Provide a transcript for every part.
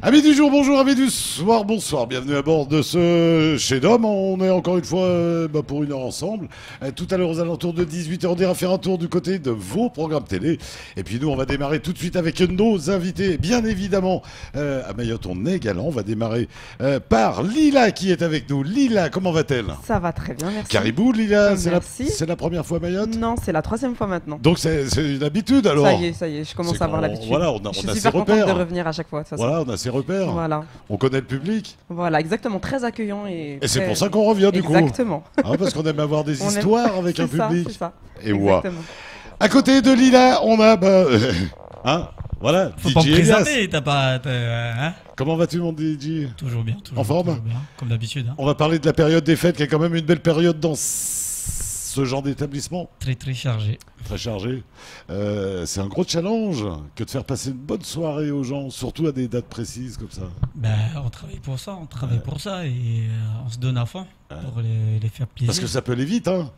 Amis du jour, bonjour, amis du soir, bonsoir, bienvenue à bord de ce Chez Dom. On est encore une fois pour une heure ensemble. Tout à l'heure aux alentours de 18h, on ira faire un tour du côté de vos programmes télé. Et puis nous, on va démarrer tout de suite avec nos invités. Bien évidemment, à Mayotte, on est galant. On va démarrer par Lila qui est avec nous. Lila, comment va-t-elle? Ça va très bien, merci. Caribou, Lila, Merci. c'est la première fois à Mayotte? Non, c'est la troisième fois maintenant. Donc c'est une habitude alors? Ça y est, je commence à avoir l'habitude. Voilà, on a je ses suis super contente repères. de revenir à chaque fois, de toute façon. Voilà, on a ses repères. Voilà. On connaît le public. Voilà, exactement, très accueillant et c'est très- pour ça qu'on revient du coup. Exactement. Ah, parce qu'on aime avoir des On aime- histoires avec un C'est ça, public. c'est ça. Et ouais. Exactement. À côté de Lila, on a hein, voilà, Faut DJ pas me Elias. présenter, t'as pas. Hein, Comment vas-tu mon DJ? toujours bien, toujours, En forme toujours bien, comme d'habitude. Hein. On va parler de la période des fêtes qui est quand même une belle période dans ce genre d'établissement. Très très chargé. Très chargé. C'est un gros challenge que de faire passer une bonne soirée aux gens, surtout à des dates précises comme ça. Ben, on travaille pour ça, et on se donne à fond pour les faire plaisir. Parce que ça peut aller vite, hein.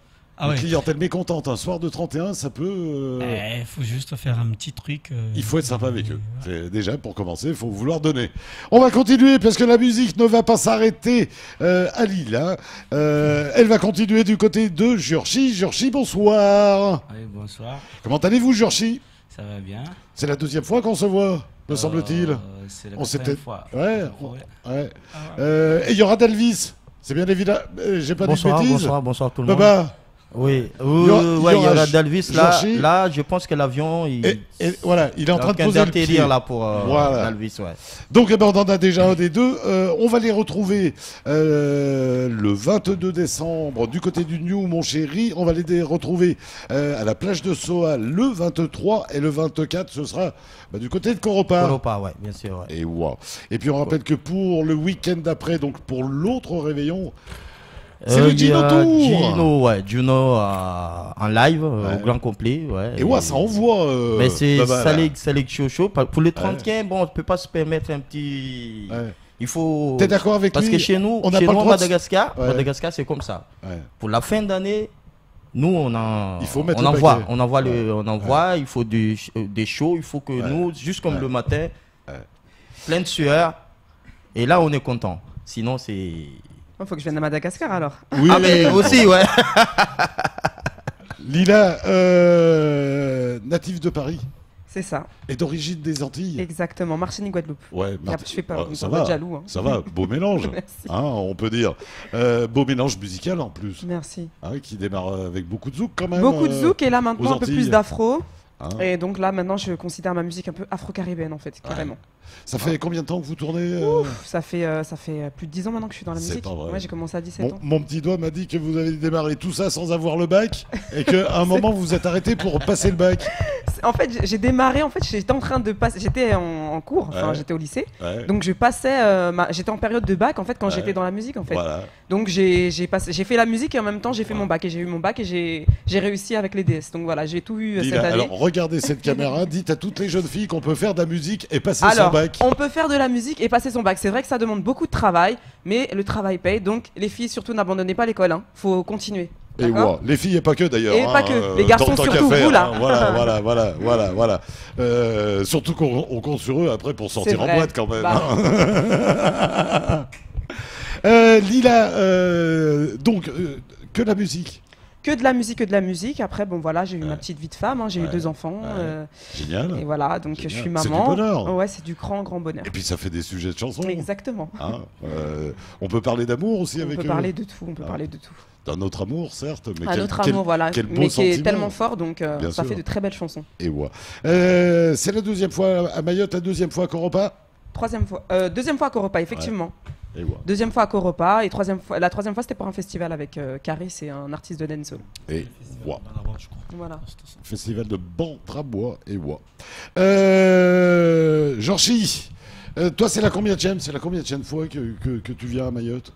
Ah Une ouais. clientèle mécontente, un soir de 31, ça peut... Il faut juste faire un petit truc. Il faut être sympa avec eux. Ouais. Déjà, pour commencer, il faut vouloir donner. On va continuer parce que la musique ne va pas s'arrêter à Lila. Elle va continuer du côté de Jurchi. Jurchi, bonsoir. Oui, bonsoir, Comment allez-vous, Jurchi? ça va bien. C'est la deuxième fois qu'on se voit, me semble-t-il. C'est la On s'était- quatrième fois. Ouais. Ouais. Ouais. Et il y aura d'Elvis. C'est bien évident. J'ai pas Bonsoir, dit de bêtises. bonsoir tout le monde. Baba. Oui, Il y aura il y aura Dalvis là. Georgie. Là, je pense que l'avion, il Et voilà, il est en train de poser le pied. d'atterrir là pour Voilà. Dalvis, ouais. Donc eh ben, on en a déjà un des deux. On va les retrouver le 22 décembre du côté du New, mon chéri. On va les retrouver à la plage de Soa le 23 et le 24, ce sera du côté de Coropa. Europa, ouais, bien sûr. Ouais. Et, wow. Et puis on rappelle que pour le week-end d'après, donc pour l'autre réveillon, c'est le il y Gino a Tour. Gino en live, au grand complet, ouais. Et ouais, ça envoie. Mais c'est Baba, là. Salé chaud. Pour les 30 bon, on ne peut pas se permettre un petit. Ouais. Il faut. T'es d'accord avec Parce lui? que chez nous, on n'a chez pas nous le à droit de- Madagascar, Ouais. Madagascar c'est comme ça. Ouais. Pour la fin d'année, nous Il faut mettre on le envoie, paquet. on envoie on envoie. Il faut des shows, il faut que nous, juste comme Ouais. le matin, plein de sueur. Et là, on est content. Sinon, c'est. Il faut que je vienne à Madagascar alors. Oui, Ah mais aussi, ouais. Lila, natif de Paris C'est ça, et d'origine des Antilles. exactement. Martinique, Guadeloupe. Ouais, Et après, je fais pas, ça on va, va être jaloux. Hein. ça va, beau mélange, Merci. hein, on peut dire. Beau mélange musical en plus, Merci. hein, qui démarre avec beaucoup de zouk quand même. Beaucoup de zouk et là maintenant aux un peu Antilles. plus d'afro. Hein. Et donc là maintenant je considère ma musique un peu afro-caribéenne en fait, carrément. Ça fait combien de temps que vous tournez Ça fait plus de 10 ans maintenant que je suis dans la C'est musique. pas vrai. Ouais, j'ai commencé à 17 ans. mon petit doigt m'a dit que vous avez démarré tout ça sans avoir le bac et qu'à un moment vous vous êtes arrêté pour passer le bac. En fait, j'ai démarré, en fait, j'étais en train de passer, j'étais en cours, enfin Ouais. j'étais au lycée. Ouais. Donc je passais, j'étais en période de bac en fait quand Ouais. j'étais dans la musique en fait. Voilà. Donc j'ai fait la musique et en même temps j'ai fait mon bac et j'ai eu mon bac et j'ai réussi avec les DS. Donc voilà, j'ai tout eu cette Lila, année. alors regardez cette caméra, dites à toutes les jeunes filles qu'on peut faire de la musique et passer son Alors, bac. on peut faire de la musique et passer son bac. C'est vrai que ça demande beaucoup de travail, mais le travail paye. Donc les filles surtout n'abandonnez pas l'école, hein. Faut continuer. Et D'accord. ouais, les filles et pas que d'ailleurs. Et pas que. Les garçons tant qu'à surtout, faire, vous, là. hein. Voilà. Surtout qu'on compte sur eux après pour sortir en vrai. boîte quand même. Bah. hein. Lila, donc que la musique. Que de la musique. Après bon voilà, j'ai eu ma petite vie de femme, hein. J'ai eu 2 enfants. Génial. Et voilà, donc Génial. je suis C'est du maman. bonheur. Ouais, c'est du grand bonheur. Et puis ça fait des sujets de chansons. Exactement. Hein. On peut parler d'amour aussi On avec peut eux. parler de tout, on peut Ah. parler de tout. D'un autre amour, certes, mais Un quel, autre quel- amour, voilà, quel beau mais qui est sentiment. tellement fort, donc Bien ça sûr. fait de très belles chansons. Et ouais. C'est la deuxième fois à Mayotte, la deuxième fois à Coropa. Deuxième fois à Coropa, effectivement. Et ouais. Deuxième fois à Coropa, et la troisième fois c'était pour un festival avec Carré, c'est un artiste de dancehall. Et ouais. Voilà. Festival de Bantrabois et ouais. Georgie, toi c'est la combienième fois que tu viens à Mayotte?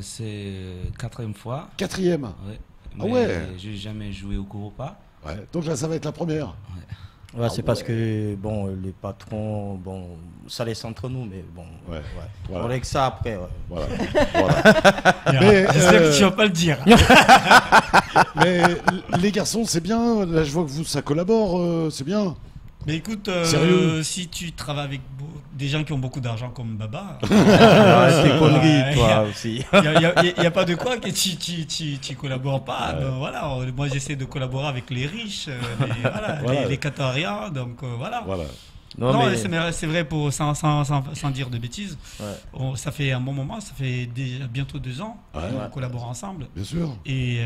C'est quatrième fois. Quatrième. Ouais. Ah Mais ouais. j'ai jamais joué au Coropa. Ouais. Donc là ça va être la première. Ouais, c'est Ah parce ouais. que bon, les patrons, bon, ça laisse entre nous, mais bon, Ouais, ouais. voilà. On règle ça après, ouais. Voilà. Mais, J'espère que tu vas pas le dire. mais les garçons, c'est bien. Là, je vois que vous, ça collabore. C'est bien. Mais écoute, Sérieux si tu travailles avec des gens qui ont beaucoup d'argent comme Baba, Tes conneries, toi y aussi. il n'y a pas de quoi que tu collabores pas. Donc, voilà, moi j'essaie de collaborer avec les riches, Voilà. les Qatariens, donc voilà. Voilà. Non, mais- c'est vrai, sans dire de bêtises. Ouais. Ça fait un bon moment, ça fait bientôt 2 ans Ouais. qu'on collabore ensemble. Bien sûr. Et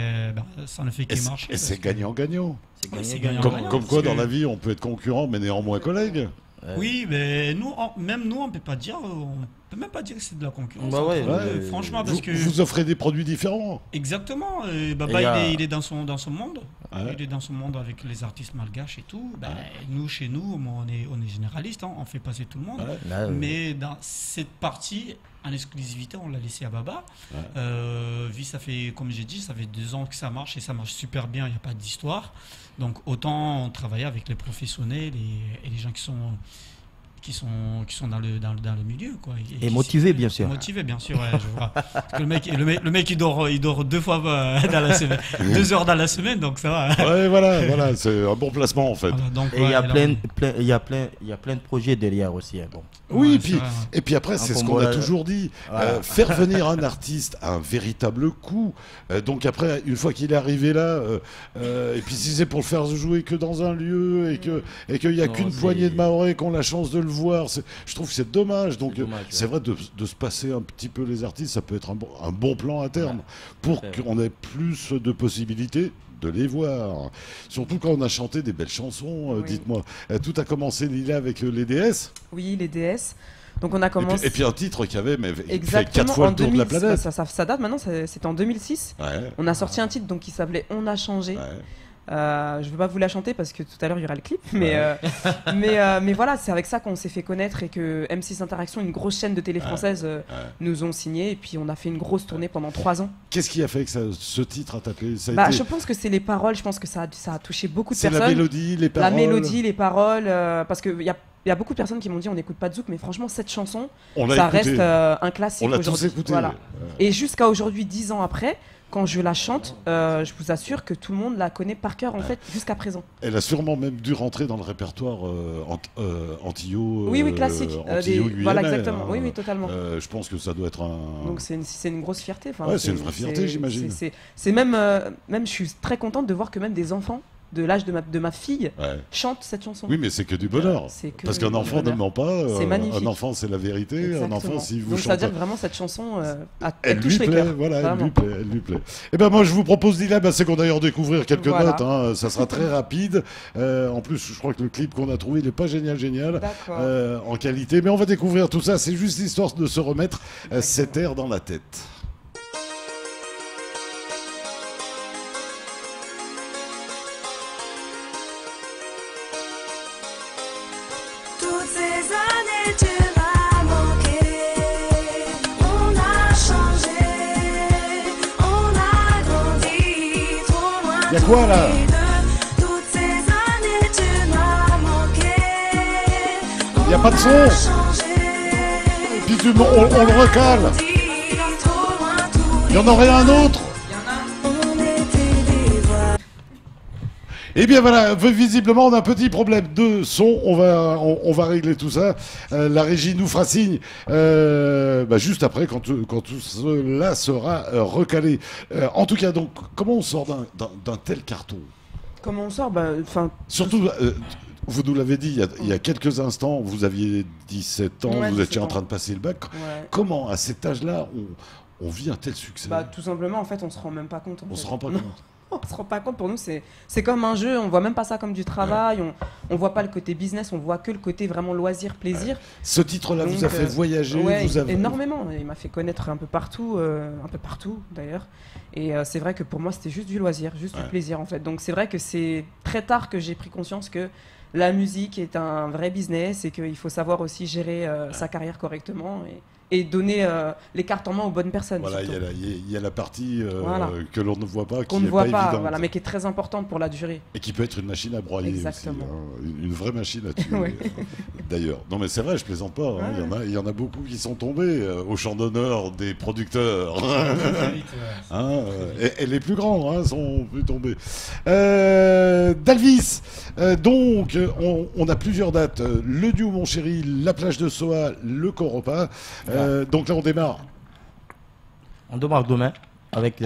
ça ne fait Et que c'est- marcher. et c'est gagnant-gagnant. C'est Oui, c'est gagnant. gagnant. Comme quoi, parce dans que- la vie, on peut être concurrent, mais néanmoins collègue. Oui, mais même nous, on peut pas dire, on peut même pas dire que c'est de la concurrence. Bah ouais, entre nous, ouais. franchement, parce Vous, que vous offrez des produits différents. exactement, Baba, Et y a- il est dans son monde. Ouais. Il est dans son monde avec les artistes malgaches et tout. Ben, nous, chez nous, on est généraliste, hein, on fait passer tout le monde. Ouais. Là, Mais dans cette partie, en exclusivité, on l'a laissé à Baba. Vu ça fait, comme j'ai dit, ça fait 2 ans que ça marche et ça marche super bien, il n'y a pas d'histoire. Donc autant travailler avec les professionnels et les gens qui sont dans le milieu, quoi. Et qui- motivés, bien sûr. Motivé, bien sûr, ouais, je vois. Parce que le mec, il dort 2 fois dans la semaine, 2 heures dans la semaine, donc ça va. Ouais, voilà, c'est un bon placement en fait. Voilà, donc, Et il y a ouais, il y a plein de projets derrière aussi. Hein, bon. Oui, Ouais, et puis, c'est vrai, ouais. et puis après, c'est Un ce combo qu'on a là- toujours dit. Voilà. Faire venir un artiste a un véritable coût. Donc après, une fois qu'il est arrivé là, et puis si c'est pour le faire jouer que dans un lieu et qu'il n'y a Non, qu'une c'est- poignée de Mahorais qui ont la chance de le voir, je trouve que c'est dommage. Donc C'est dommage, c'est vrai de se passer un petit peu les artistes, ça peut être un bon plan à terme pour Ouais. qu'on ait plus de possibilités de les voir. Surtout quand on a chanté des belles chansons, Oui. dites-moi. Tout a commencé, Lila, avec les DS. Oui, les DS. Donc on a Et commencé. puis un titre qui avait fait Exactement 4 fois en le tour de la 2006. planète. Ça date maintenant, c'était en 2006. Ouais, On a sorti un titre donc, qui s'appelait On a changé. ouais. Je ne vais pas vous la chanter parce que tout à l'heure il y aura le clip, mais, Ouais. mais voilà, c'est avec ça qu'on s'est fait connaître et que M6 Interaction, une grosse chaîne de télé française, nous ont signé et puis on a fait une grosse tournée pendant 3 ans. Qu'est-ce qui a fait que ce titre a tapé? Ça a Bah, été- je pense que c'est les paroles, je pense que ça a touché beaucoup de C'est personnes. la mélodie, les La paroles. mélodie, les paroles, parce qu'il y a beaucoup de personnes qui m'ont dit on n'écoute pas de zouk, mais franchement cette chanson, On l'a ça écouté. reste un classique On l'a tous aujourd'hui. écouté. Voilà. Ouais. Et jusqu'à aujourd'hui, 10 ans après, quand je la chante, je vous assure que tout le monde la connaît par cœur en fait jusqu'à présent. Elle a sûrement même dû rentrer dans le répertoire Antillot. Oui, oui, classique. Voilà, exactement. Oui, oui, totalement. Je pense que ça doit être un. Donc c'est une grosse fierté. Enfin, Ouais, c'est une vraie fierté, j'imagine. C'est même, même, je suis très contente de voir que même des enfants de l'âge de ma fille Ouais. chantent cette chanson. Oui, mais c'est que du bonheur. C'est que Parce qu'un du enfant ne bonheur. ment pas. C'est magnifique. Un enfant, c'est la vérité. Exactement. Un enfant, si vous Donc ça veut chantez. dire que vraiment cette chanson, Elle elle lui touche les plaît, cœurs. voilà, elle Vraiment. lui plaît, elle lui plaît. Et ben moi je vous propose Lila, c'est qu'on d'ailleurs découvrir quelques Voilà. notes, hein, ça sera très rapide. En plus je crois que le clip qu'on a trouvé il n'est pas génial D'accord. en qualité, mais on va découvrir tout ça, c'est juste l'histoire de se remettre cet air dans la tête. Toutes ces années tu m'as manqué, on a changé, on a grandi, trop loin. Y a quoi, là? tous les deux. Toutes ces années tu m'as manqué, Y a pas de son. on a changé, Puis on le recale, trop loin, tous il y en aurait un autre. on était des voix. Et bien voilà, visiblement on a un petit problème de son, on va régler tout ça. La régie nous fera signe juste après quand tout cela sera recalé. En tout cas donc, comment on sort d'un tel carton? Comment on sort enfin, Surtout, vous nous l'avez dit il y a quelques instants, vous aviez 17 ans, Ouais, vous 17 étiez en ans. train de passer le bac. ouais. Comment à cet âge-là on vit un tel succès? Tout simplement, en fait, on se rend même pas compte. On fait. se rend pas Non. compte. On se rend pas compte, pour nous c'est comme un jeu, on voit même pas ça comme du travail, on voit pas le côté business, on voit que le côté vraiment loisir, plaisir. Ce titre-là vous Donc, a fait voyager, Ouais, vous avez... énormément, il m'a fait connaître un peu partout d'ailleurs. Et c'est vrai que pour moi c'était juste du loisir, juste Ouais. du plaisir en fait. Donc c'est vrai que c'est très tard que j'ai pris conscience que la musique est un vrai business et qu'il faut savoir aussi gérer sa carrière correctement et donner les cartes en main aux bonnes personnes. Voilà, surtout. il y a la partie Voilà. que l'on ne voit pas, Qu'on qui ne n'est voit pas pas, évidente. voilà, mais qui est très importante pour la durée. Et qui peut être une machine à broyer Exactement. aussi. Une vraie machine à tuer, Ouais. d'ailleurs. Non mais c'est vrai, je plaisante pas. Hein. Il y en a beaucoup qui sont tombés au champ d'honneur des producteurs. Hein, et les plus grands sont plus tombés. Dalvis, donc, on a plusieurs dates. Le New Mon Chéri, la plage de Soa, le Coropa. Donc là, on démarre. On démarre demain avec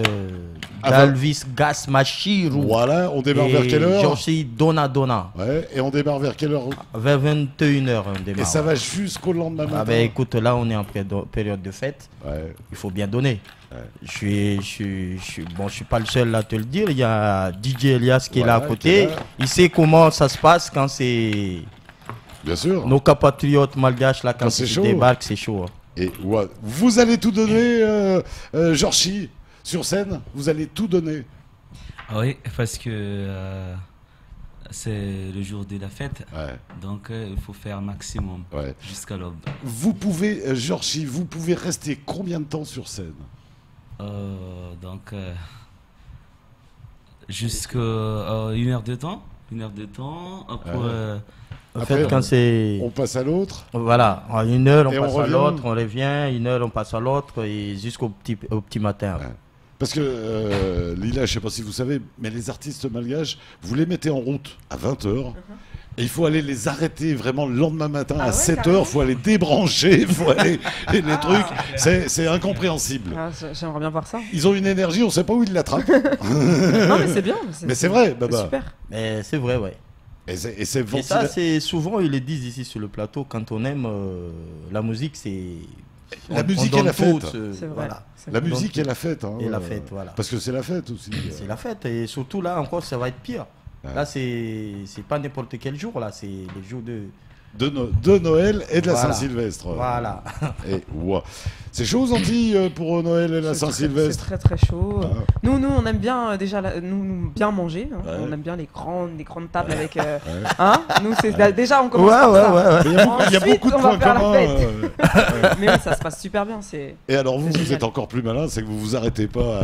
Ah, Dalvis Gas Machiru. Voilà, on démarre vers quelle heure? Georgie Donna Donna. Ouais, et on démarre vers quelle heure? Vers 21h, on démarre. Et ça va jusqu'au lendemain matin. Ah ben, écoute, là, on est en période de fête. Ouais. Il faut bien donner. Ouais. Je suis pas le seul à te le dire. Il y a DJ Elias qui est là à Voilà, côté. qui est là. Il sait comment ça se passe quand c'est Bien sûr. nos compatriotes malgaches là quand c'est ils chaud. débarquent, c'est chaud. Hein. Et ouais, vous allez tout donner, Georgie, sur scène. Vous allez tout donner. Ah oui, parce que c'est le jour de la fête, Ouais. donc il faut faire un maximum Ouais. jusqu'à l'aube. Vous pouvez, Georgie, vous pouvez rester combien de temps sur scène? Donc jusqu'à 1 heure de temps. 1 heure de temps. Après, En Après, fait, quand c'est On passe à l'autre. voilà, en 1 heure on Et on passe à revient. l'autre, on revient, 1 heure on passe à l'autre et jusqu'au petit matin. Ouais. Parce que, Lila, je sais pas si vous savez, mais les artistes malgaches, vous les mettez en route à 20h. Et il faut aller les arrêter vraiment le lendemain matin Ah à ouais, 7h. carrément. Il faut aller débrancher. Il faut aller. Et les trucs, c'est incompréhensible. Ah, j'aimerais bien voir ça. Ils ont une énergie, on sait pas où ils l'attrapent. Non, mais c'est bien. Mais c'est vrai, C'est Baba. super. Mais c'est vrai, ouais. Et c'est Et ça, ventilé- c'est souvent, ils le disent ici sur le plateau, quand on aime la musique, c'est. La on musique donne et la tout, fête. C'est vrai. Voilà. C'est La vrai. musique et la fête. Hein, Et la fête, voilà. Parce que c'est la fête aussi. C'est la fête. Et surtout là, encore, ça va être pire. Ouais. Là, c'est pas n'importe quel jour, là, c'est les jours de. De Noël et de la Voilà. Saint-Sylvestre. Voilà. Et ouais. C'est chaud aux Antilles pour Noël et la C'est Saint-Sylvestre. très très chaud. Ah. Nous, on aime bien déjà nous bien manger. Hein. Ouais. On aime bien les grandes tables avec. Ouais. Hein nous, c'est déjà on Ouais, commence par ouais, ça. ouais, ouais. Mais il y a beaucoup de Ensuite, on va points faire la communs. fête. Mais oui, ça se passe super bien. C'est Et alors vous, C'est vous génial. êtes encore plus malin, c'est que vous vous arrêtez pas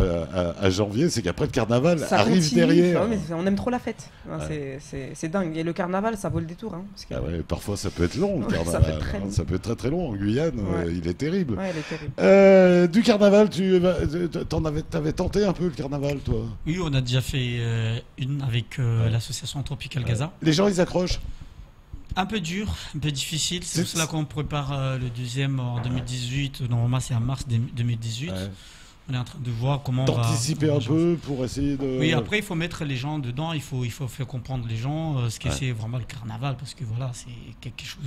à janvier, c'est qu'après le carnaval ça arrive continue. derrière. Ah ouais, mais on aime trop la fête. Hein, Ouais. c'est dingue. Et le carnaval, ça vaut le détour. Hein, parce que... Ah ouais, parfois ça peut être long le Ouais, ça carnaval. peut être très long. Ça peut être très très long en Guyane, Ouais. il est terrible. Ouais, elle est terrible. Du carnaval, t'avais tenté un peu le carnaval, toi? Oui, on a déjà fait une avec l'association Tropical Gaza. Les gens, ils accrochent. Un peu dur, un peu difficile. C'est C'est- pour cela qu'on prépare le deuxième en 2018. Normalement, c'est en mars 2018. Ouais. On est en train de voir comment on va... D'anticiper un peu pour essayer de. Oui, après, il faut mettre les gens dedans. Il faut faire comprendre les gens ce que Ouais. c'est vraiment le carnaval. Parce que voilà, c'est quelque chose...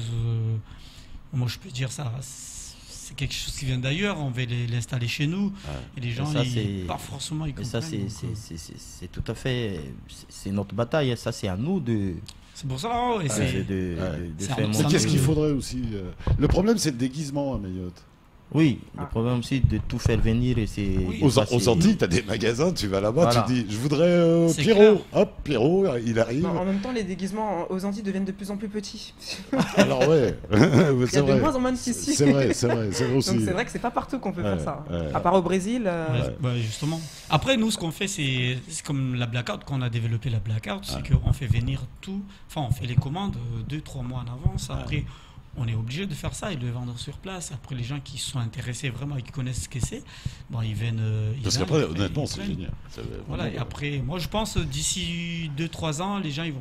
moi, je peux dire ça... C'est quelque chose qui vient d'ailleurs, on va l'installer chez nous. Et les gens, ça, pas forcément, ils Mais ça, comprennent. c'est tout à fait. C'est notre bataille. Ça, c'est à nous de. C'est pour ça, ouais, c'est... de C'est faire un- Mais monter- qu'est-ce qu'il faudrait aussi Le problème, c'est le déguisement à Mayotte. Oui, le problème aussi de tout faire venir et c'est. Oui. Aux Antilles, t'as des magasins, tu vas là-bas, Voilà. tu dis, je voudrais C'est Pierrot. Hop, Pierrot, il arrive. Non, en même temps, les déguisements aux Antilles deviennent de plus en plus petits. Alors ouais, Il y c'est a de vrai. moins en moins de tissus. C'est vrai, c'est vrai, c'est vrai aussi. Donc c'est vrai que c'est pas partout qu'on peut Ouais, faire ça. ouais. À part au Brésil. Ouais, justement. Après, nous, ce qu'on fait, c'est comme la Blackout. Quand on a développé la Blackout, c'est qu'on fait venir tout. Enfin, on fait les commandes 2-3 mois en avance. Après, on est obligé de faire ça et de le vendre sur place. Après, les gens qui sont intéressés vraiment et qui connaissent ce que c'est, bon, ils viennent. Parce viennent, qu'après, et honnêtement, ils c'est prennent. génial. C'est Voilà, et vraiment- après, moi, je pense d'ici 2-3 ans, les gens, ils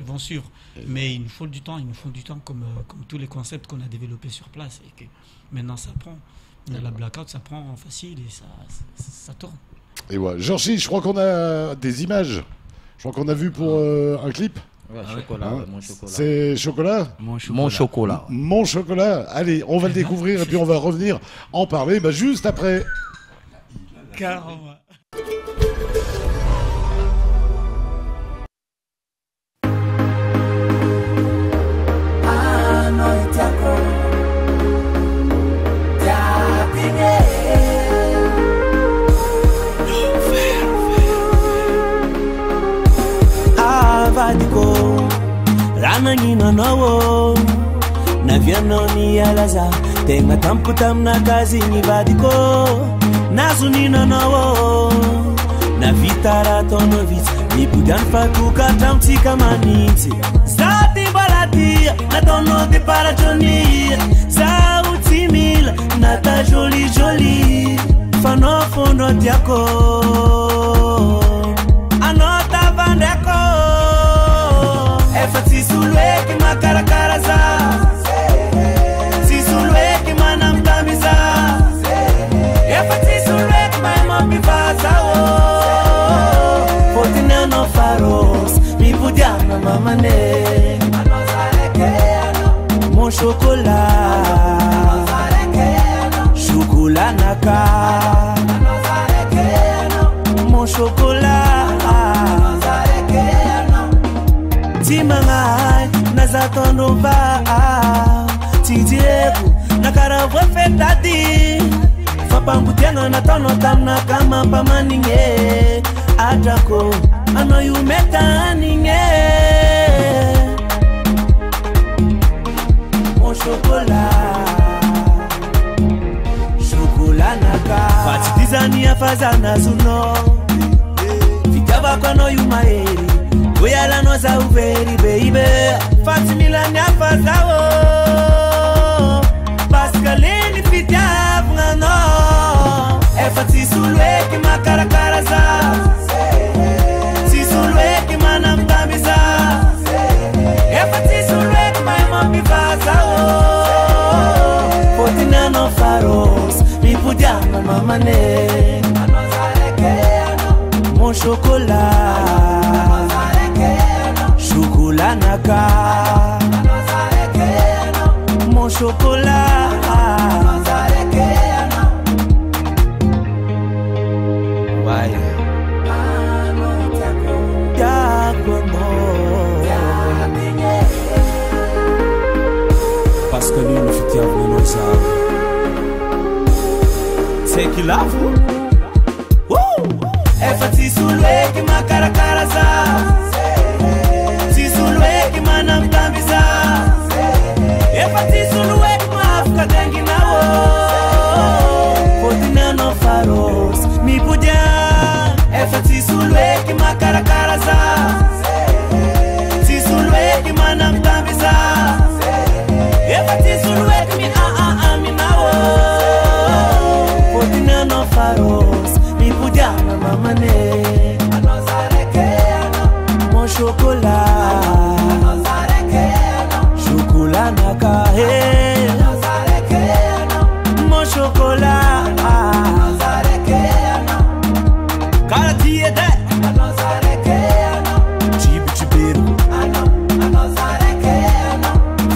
vont suivre. Mais il nous faut du temps. Il nous faut du temps comme tous les concepts qu'on a développés sur place. Et que maintenant, ça prend. La Blackout, ça prend facile et ça tourne. Et ouais. Georgie, je crois qu'on a des images. Je crois qu'on a vu pour un clip. Ouais, Ah ouais. chocolat, Hein ouais, mon chocolat. C'est chocolat. Mon Mon chocolat. Mon chocolat. Allez, on va le découvrir et puis on va revenir en parler juste après. Carrément. A noite agora avadiko ranagninanao navianao nialaza tegna tampo tamina kazy ny vadiko nazoninanao navita raha taonao vitsy nipody any fatokatramotsika manintsy za ty mbalatia nataonao ty paratrony zaho tsy mila nata jolijoli fanao fondro tiako anao tavandrako mané. Mon chocolat, chocolat naka. Mon chocolat, Timangai, Nazatonova, Tidieku, Nakaravwe Fetadi, Fapambutiana Natono Tamna Kama Pamaninge, Atako, I know you metaninge. Mon chocolat, chocolat naka. Fatidizania Fazana Zuno, Vitava Kono Yumaeri. We are no so very baby. Fatimila nya fazao. Pascaline fitia no. Efati sulwe ki makara karaza. Si sulwe ki manam tamisa. Efati sulwe ki my mommy fazao. Fotina no faros. Mi pudia no mamane. Mon chocolat. Chocolat naka. Mon chocolat. Ouais. Parce que lui, le futur nous savent. C'est qu'il l'a vu. Efati sulwe ki makara karaza. Si sulwe ki manam tambiza. Efati sulwe ki maafka dengi nawo. Fotina no faros mi pudia. Efati sulwe ki makara karaza. Si sulwe ki manam tambiza. Efati sulwe ki mi nawo. Fotina no faros mi pudia na mamane. Mon chocolat, chocolat naka. Mon chocolat, Cartier de Chibi Chibiru,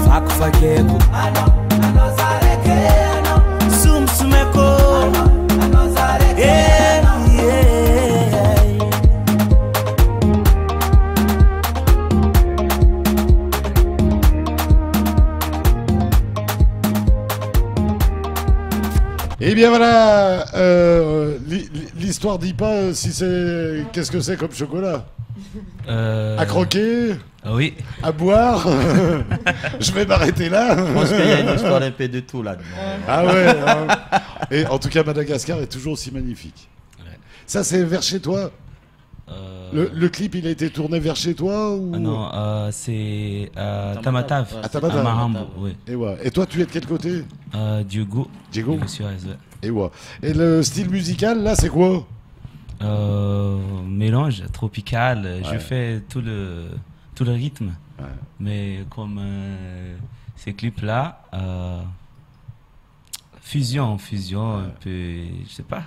Fak Fakeko, Sum Sumeko. Eh bien voilà, l'histoire dit pas si c'est... Qu'est-ce que c'est comme chocolat à croquer, Oui. à boire. Je vais m'arrêter là. Je pense qu'il y a une histoire un peu de tout là-dedans. Ah ouais. Et en tout cas, Madagascar est toujours aussi magnifique. Ouais. Ça, c'est vers chez toi. Le clip, il a été tourné vers chez toi ou... Non, c'est à Tamatave. À Tamatave. À Mahambo, oui. Et ouais. Et toi, tu es de quel côté? Diego. Diego. Sur ouais. Et ouais. Et le style musical, là, c'est quoi? Mélange tropical. Ouais. Je fais tout le rythme. Ouais. Mais comme ces clips-là, fusion, un peu, je sais pas.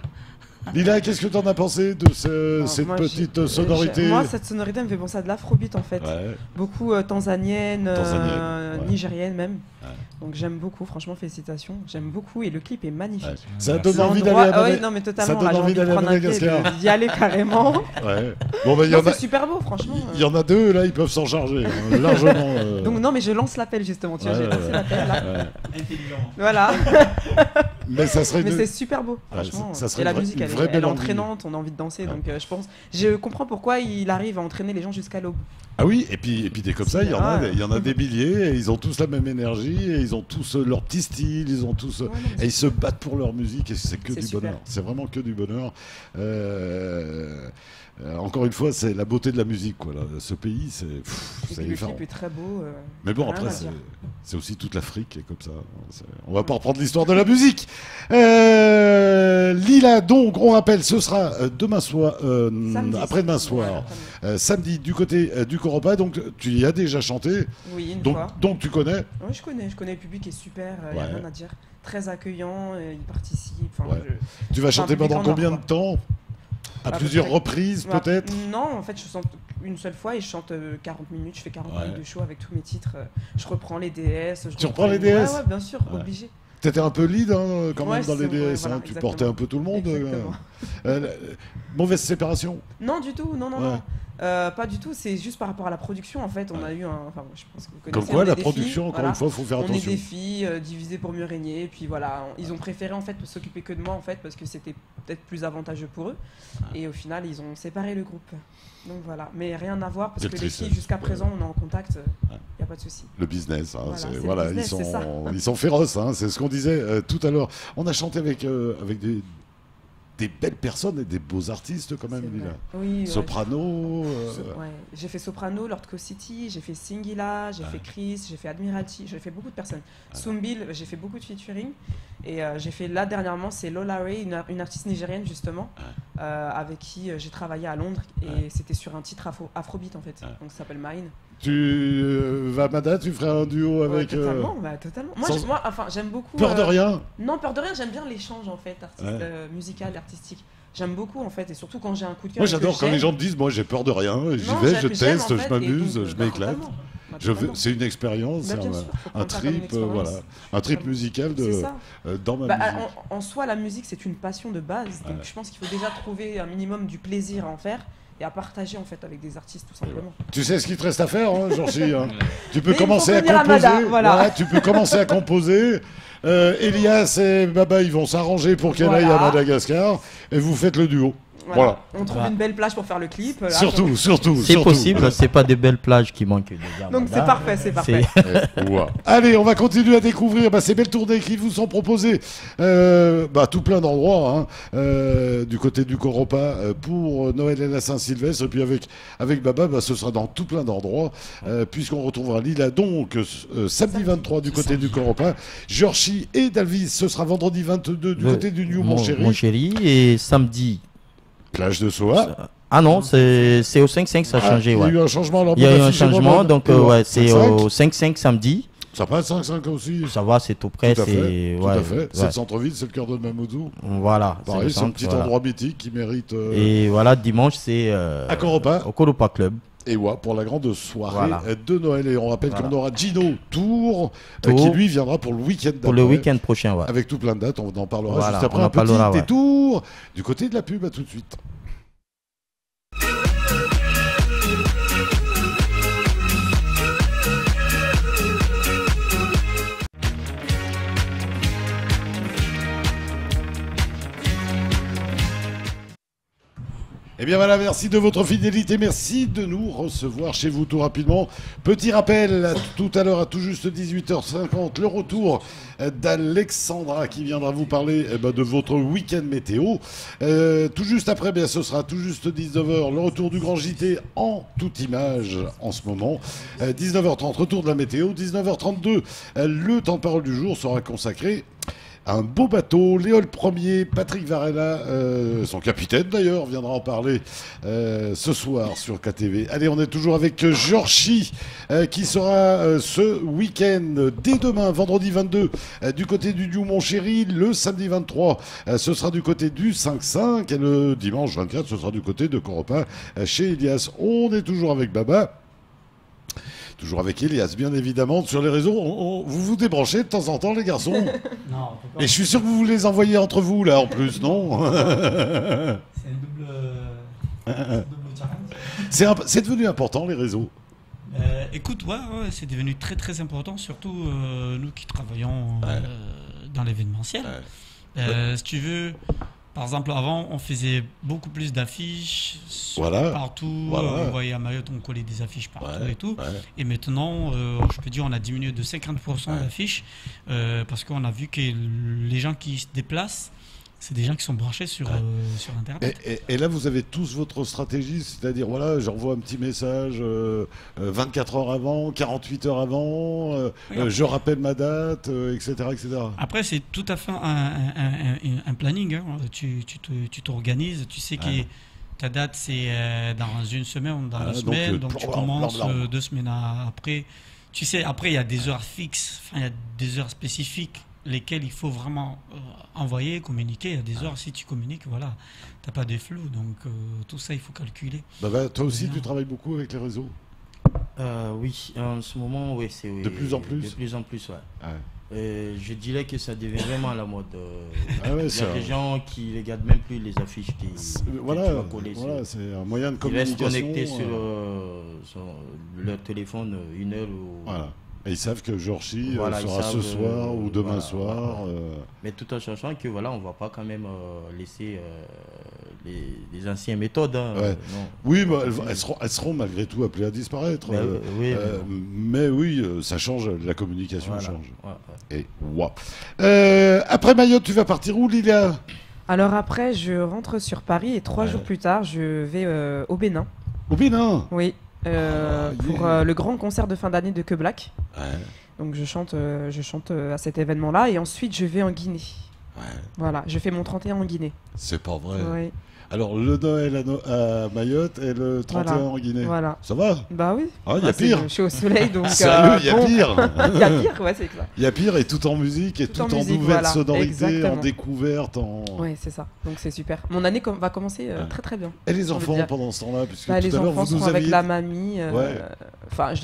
Lila, qu'est-ce que t'en as pensé de cette Moi, petite sonorité? Moi, cette sonorité me fait penser à de l'afrobeat en fait. Ouais. Beaucoup tanzanienne, Ouais. nigérienne même. Ouais. Donc j'aime beaucoup, franchement, félicitations. J'aime beaucoup et le clip est magnifique. Ouais. Ça Merci. donne envie d'aller L'endroit- à oui, Madagascar. non mais Ça totalement. donne Là, j'ai envie envie de d'aller à prendre un thé, Madagascar. d'y aller carrément. Ouais. Bon, ben, il y Non, en a... c'est super beau, franchement. Il y en a deux, là, ils peuvent s'en charger, hein, largement. Donc non, mais je lance l'appel justement. Tu vois, Ouais, j'ai lancé ouais. l'appel là. Ouais. Intelligent. Voilà. Mais ça serait Mais une... c'est super beau, Ouais, franchement. ça serait Et la une vraie- musique, une elle vraie est belle envie. entraînante, on a envie de danser. Ouais. Donc je comprends pourquoi il arrive à entraîner les gens jusqu'à l'aube. Ah oui, et puis des comme ça, il y en a, Ouais. il y en a des milliers, et ils ont tous la même énergie, et ils ont tous leur petit style, ils ont tous, Ouais, non, mais et ils se battent pour leur musique, et c'est que C'est du super. bonheur. C'est vraiment que du bonheur. Encore une fois, c'est la beauté de la musique, quoi. Là. Ce pays, c'est Et c'est puis le effarant. clip est très beau. Mais bon, rien après, à c'est dire. c'est aussi toute l'Afrique qui est comme ça. On va pas reprendre l'histoire de la musique. Lila, donc, on rappelle, ce sera demain soir, Samedi. après-demain soir, samedi, du côté du Coropa. Donc, tu y as déjà chanté. Oui, une Donc, fois. donc tu connais. Oui, je connais le public est super, il n'y a Ouais. rien à dire. Très accueillant, il participe. Enfin, Ouais. Tu vas C'est un chanter public pendant en or, combien de quoi. temps? À À peu plusieurs près. reprises, Bah, peut-être. Non, en fait, je sens une seule fois et je chante 40 minutes, je fais 40 Ouais. minutes de show avec tous mes titres. Je reprends les DS. Tu reprends les DS? Ouais, bien sûr, Ouais. obligé. T'étais un peu lead quand Ouais, même dans les c'est- DS, ouais, hein, voilà, tu exactement. portais un peu tout le monde. Exactement. Euh, mauvaise séparation. Non, du tout, non, non, Ouais. non. Pas du tout, c'est juste par rapport à la production en fait. On a eu un. Enfin, je pense que vous connaissez. Comme quoi, on est la des production, filles, encore voilà. une fois, il faut faire On est attention. des filles divisées pour mieux régner. Et puis voilà, ils ont préféré en fait s'occuper que de moi en fait parce que c'était peut-être plus avantageux pour eux. Et au final, ils ont séparé le groupe. Donc voilà, mais rien à voir parce Quelle que les tristesse. filles jusqu'à présent on est en contact. Il y a pas de souci. Le business, hein, Voilà, c'est- c'est le voilà, business, c'est ça. ils sont féroces, hein, c'est ce qu'on disait tout à l'heure. On a chanté avec des belles personnes et des beaux artistes quand même, C'est Lila. vrai. Oui, ouais, Soprano. ouais. J'ai fait Soprano, Lord Co City, j'ai fait Singila, j'ai fait Chris, j'ai fait Admiralty, j'ai fait beaucoup de personnes. Soombil, j'ai fait beaucoup de featuring. Et j'ai fait là dernièrement, c'est Lola Ray, une artiste nigérienne justement, avec qui j'ai travaillé à Londres. Et c'était sur un titre afrobeat en fait. Donc ça s'appelle Mine. Tu vas, Mada, tu ferais un duo Ouais, avec. totalement, bah, totalement. Moi, sans- moi, enfin, j'aime beaucoup. Peur de rien. Non, peur de rien, j'aime bien l'échange en fait, musical et artistique. J'aime beaucoup en fait, et surtout quand j'ai un coup de cœur. Moi, et que j'adore quand les j'aime. gens me disent, moi, j'ai peur de rien, j'y Non, vais, je j'aime, teste, en je fait, m'amuse, et donc, je bah, m'éclate. totalement. Bah, Je veux, totalement. c'est une expérience, Bah, bien sûr, faut un prendre ça comme une trip, expérience. voilà, un trip musical C'est de, ça. dans ma Bah, musique. en soi, la musique, c'est une passion de base. Donc, je pense qu'il faut déjà trouver un minimum du plaisir à en faire et à partager en fait avec des artistes, tout simplement. Tu sais ce qu'il te reste à faire, hein, Georgie, hein. Tu peux Mais il faut commencer à venir à composer. Mada, voilà. Tu peux commencer à composer. Elias et Baba, ils vont s'arranger pour qu'elle aille à Voilà. Madagascar et vous faites le duo. Voilà. On trouve une belle plage pour faire le clip. là, Surtout, donc- surtout. C'est surtout. possible, c'est pas des belles plages qui manquent déjà. Donc c'est Mada. parfait, c'est parfait. Wow. Allez, on va continuer à découvrir ces belles tournées qui vous sont proposées tout plein d'endroits, hein, du côté du Coropa pour Noël et la Saint-Sylvestre. Et puis avec Baba, ce sera dans tout plein d'endroits, puisqu'on retrouvera Lila donc samedi 23 du côté du Coropa. Georgie et Dalvis, ce sera vendredi 22 du côté du New Mon Mon chéri, et samedi. Plage de Soa. Ah non, c'est au 5-5, ça a changé. Il y a Ouais. eu un changement. Alors, Il y a eu un affichez-moi changement, le- donc le- ouais, c'est 5-5. au 5-5 samedi. Ça passe 5-5 aussi. Ça va, c'est tout près. Tout à fait. C'est Tout ouais, à fait. C'est ouais. le centre-ville, c'est le cœur de Mamoudzou. Voilà. Pareil, le c'est un centre, petit voilà. endroit mythique qui mérite. Et voilà, dimanche, c'est À Coropa. au Coropa Club. Et ouais, pour la grande soirée Voilà. de Noël. Et on rappelle Voilà. qu'on aura Gino Tour, Tour. qui lui viendra pour le week-end Pour le d'après, week-end prochain, ouais. avec tout plein de dates. On en parlera Voilà, juste après. on en Un petit parlera, ouais. détour du côté de la pub. À tout de suite. Eh bien voilà, merci de votre fidélité, merci de nous recevoir chez vous tout rapidement. Petit rappel, tout à l'heure à tout juste 18h50, le retour d'Alexandra qui viendra vous parler de votre week-end météo. Tout juste après, ce sera tout juste 19h, le retour du Grand JT en toute image en ce moment. 19h30, retour de la météo. 19h32, le temps de parole du jour sera consacré un beau bateau, Léol Ier, Patrick Varela, son capitaine d'ailleurs, viendra en parler ce soir sur KTV. Allez, on est toujours avec Georgie, qui sera ce week-end, dès demain, vendredi 22, du côté du New Mon Chéri, le samedi 23, ce sera du côté du 5-5, et le dimanche 24, ce sera du côté de Coropa, chez Elias. On est toujours avec Baba. Toujours avec Elias, bien évidemment. Sur les réseaux, vous vous débranchez de temps en temps, les garçons. Non, on peut pas. Et je suis sûr que vous les envoyez entre vous, là, en plus, non? C'est un double challenge. C'est devenu important, les réseaux. Écoute, ouais, c'est devenu très très important, surtout nous qui travaillons dans l'événementiel. Si tu veux, par exemple, avant, on faisait beaucoup plus d'affiches partout. Voilà. On voyait à Mayotte, on collait des affiches partout et tout. Ouais. Et maintenant, je peux dire, on a diminué de 50% d'affiches parce qu'on a vu que les gens qui se déplacent, c'est des gens qui sont branchés sur Internet. Et là, vous avez tous votre stratégie, c'est-à-dire, voilà, j'envoie un petit message 24 heures avant, 48 heures avant, je rappelle ma date, etc., etc. Après, c'est tout à fait un planning. Hein. Tu t'organises, tu sais que ta date, c'est dans une semaine ou dans 2 semaines, donc tu commences 2 semaines après. Tu sais, après, il y a des heures fixes, il y a des heures spécifiques lesquels il faut vraiment envoyer, communiquer. À des heures, si tu communiques, voilà, t'as pas de flou. Donc tout ça, il faut calculer. Toi aussi, Bien. tu travailles beaucoup avec les réseaux. Oui, en ce moment, oui, c'est oui, De plus en plus. De plus en plus, ouais. Ouais. Je dirais que ça devient vraiment à la mode. Ah ouais, Il y c'est a des un- gens qui ne regardent même plus les affiches que Voilà, tu vas coller voilà, sur. c'est un moyen de Ils restent communication. connectés sur leur téléphone une heure ou... Voilà. Et ils savent que Georgie Voilà, ils sera ce savent, soir ou demain voilà, soir. voilà. Mais tout en sachant que voilà, on ne va pas quand même laisser les anciennes méthodes. Hein, Ouais. non. Oui, bah, elles seront malgré tout appelées à disparaître. Mais, oui, mais oui, ça change, la communication voilà. change. Ouais, ouais. Et ouah. Après Mayotte, tu vas partir où, Lilia? Alors après, je rentre sur Paris et 3 Ouais. jours plus tard, je vais au Bénin. Au Bénin. Oui. Pour le grand concert de fin d'année de Que Black. Ouais, Donc je chante à cet événement-là et ensuite je vais en Guinée. ouais. Voilà, je fais mon 31 en Guinée. C'est pas vrai. Oui. Alors, le Noël à Mayotte et le 31 Voilà. en Guinée. Voilà. Ça va? Bah oui. Ah, il y a c'est- pire. Je suis au soleil donc. Sérieux, il y a bon. pire. Il y a pire, ouais, c'est clair. Il y a pire et tout en musique et tout, Tout en en musique, nouvelle voilà. sonorité, en Exactement. découverte. Ouais, c'est ça. Donc c'est super. Mon année va commencer Ouais. très très bien. Et les J'ai envie de enfants dire. pendant ce temps-là, puisque Bah, tout les à l'heure enfants vous nous sont avec aviez la mamie. Ouais. Enfin,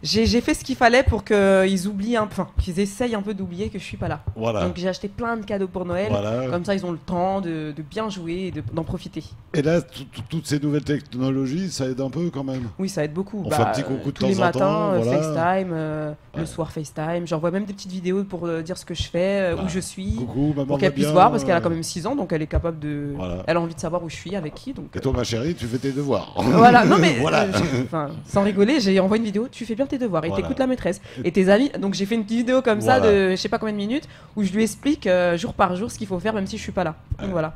j'ai fait ce qu'il fallait pour qu'ils oublient qu'ils essayent un peu d'oublier que je suis pas là. Voilà. Donc j'ai acheté plein de cadeaux pour Noël. Voilà. Comme ça, ils ont le temps de bien jouer et d'en profiter. Et là, toutes ces nouvelles technologies, ça aide un peu quand même. Oui, ça aide beaucoup. On fait un petit coucou de tous les temps en temps, matins, voilà. FaceTime, Ouais. le soir FaceTime. J'envoie même des petites vidéos pour dire ce que je fais, Ouais. où je suis, Coucou, maman pour va qu'elle puisse bien, voir, parce qu'elle a quand même 6 ans, donc elle est capable de. Voilà. Elle a envie de savoir où je suis, avec qui. Donc, Et toi, ma chérie, tu fais tes devoirs. voilà, non mais Voilà. sans rigoler, j'ai envoyé une vidéo, tu fais bien tes devoirs et Voilà. t'écoutes la maîtresse et tes amis. Donc j'ai fait une petite vidéo comme ça Voilà. de je sais pas combien de minutes où je lui explique jour par jour ce qu'il faut faire même si je suis pas là. Donc voilà.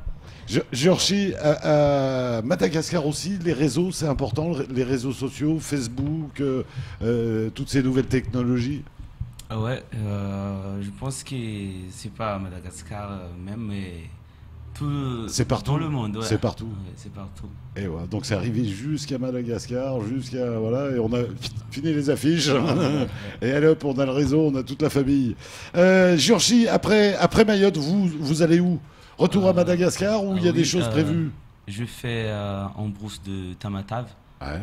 Georgie, à Madagascar aussi, les réseaux, c'est important, les réseaux sociaux, Facebook, toutes ces nouvelles technologies. Ah ouais, je pense que c'est pas à Madagascar même, mais tout C'est partout. dans le monde. Ouais. C'est partout. Ouais, c'est partout. Et voilà, donc c'est arrivé jusqu'à Madagascar, voilà, et on a fini les affiches. Et allez hop, on a le réseau, on a toute la famille. Georgie, après Mayotte, vous allez où? Retour à Madagascar ou il y a oui, des choses prévues? Je fais en brousse de Tamatave Ouais.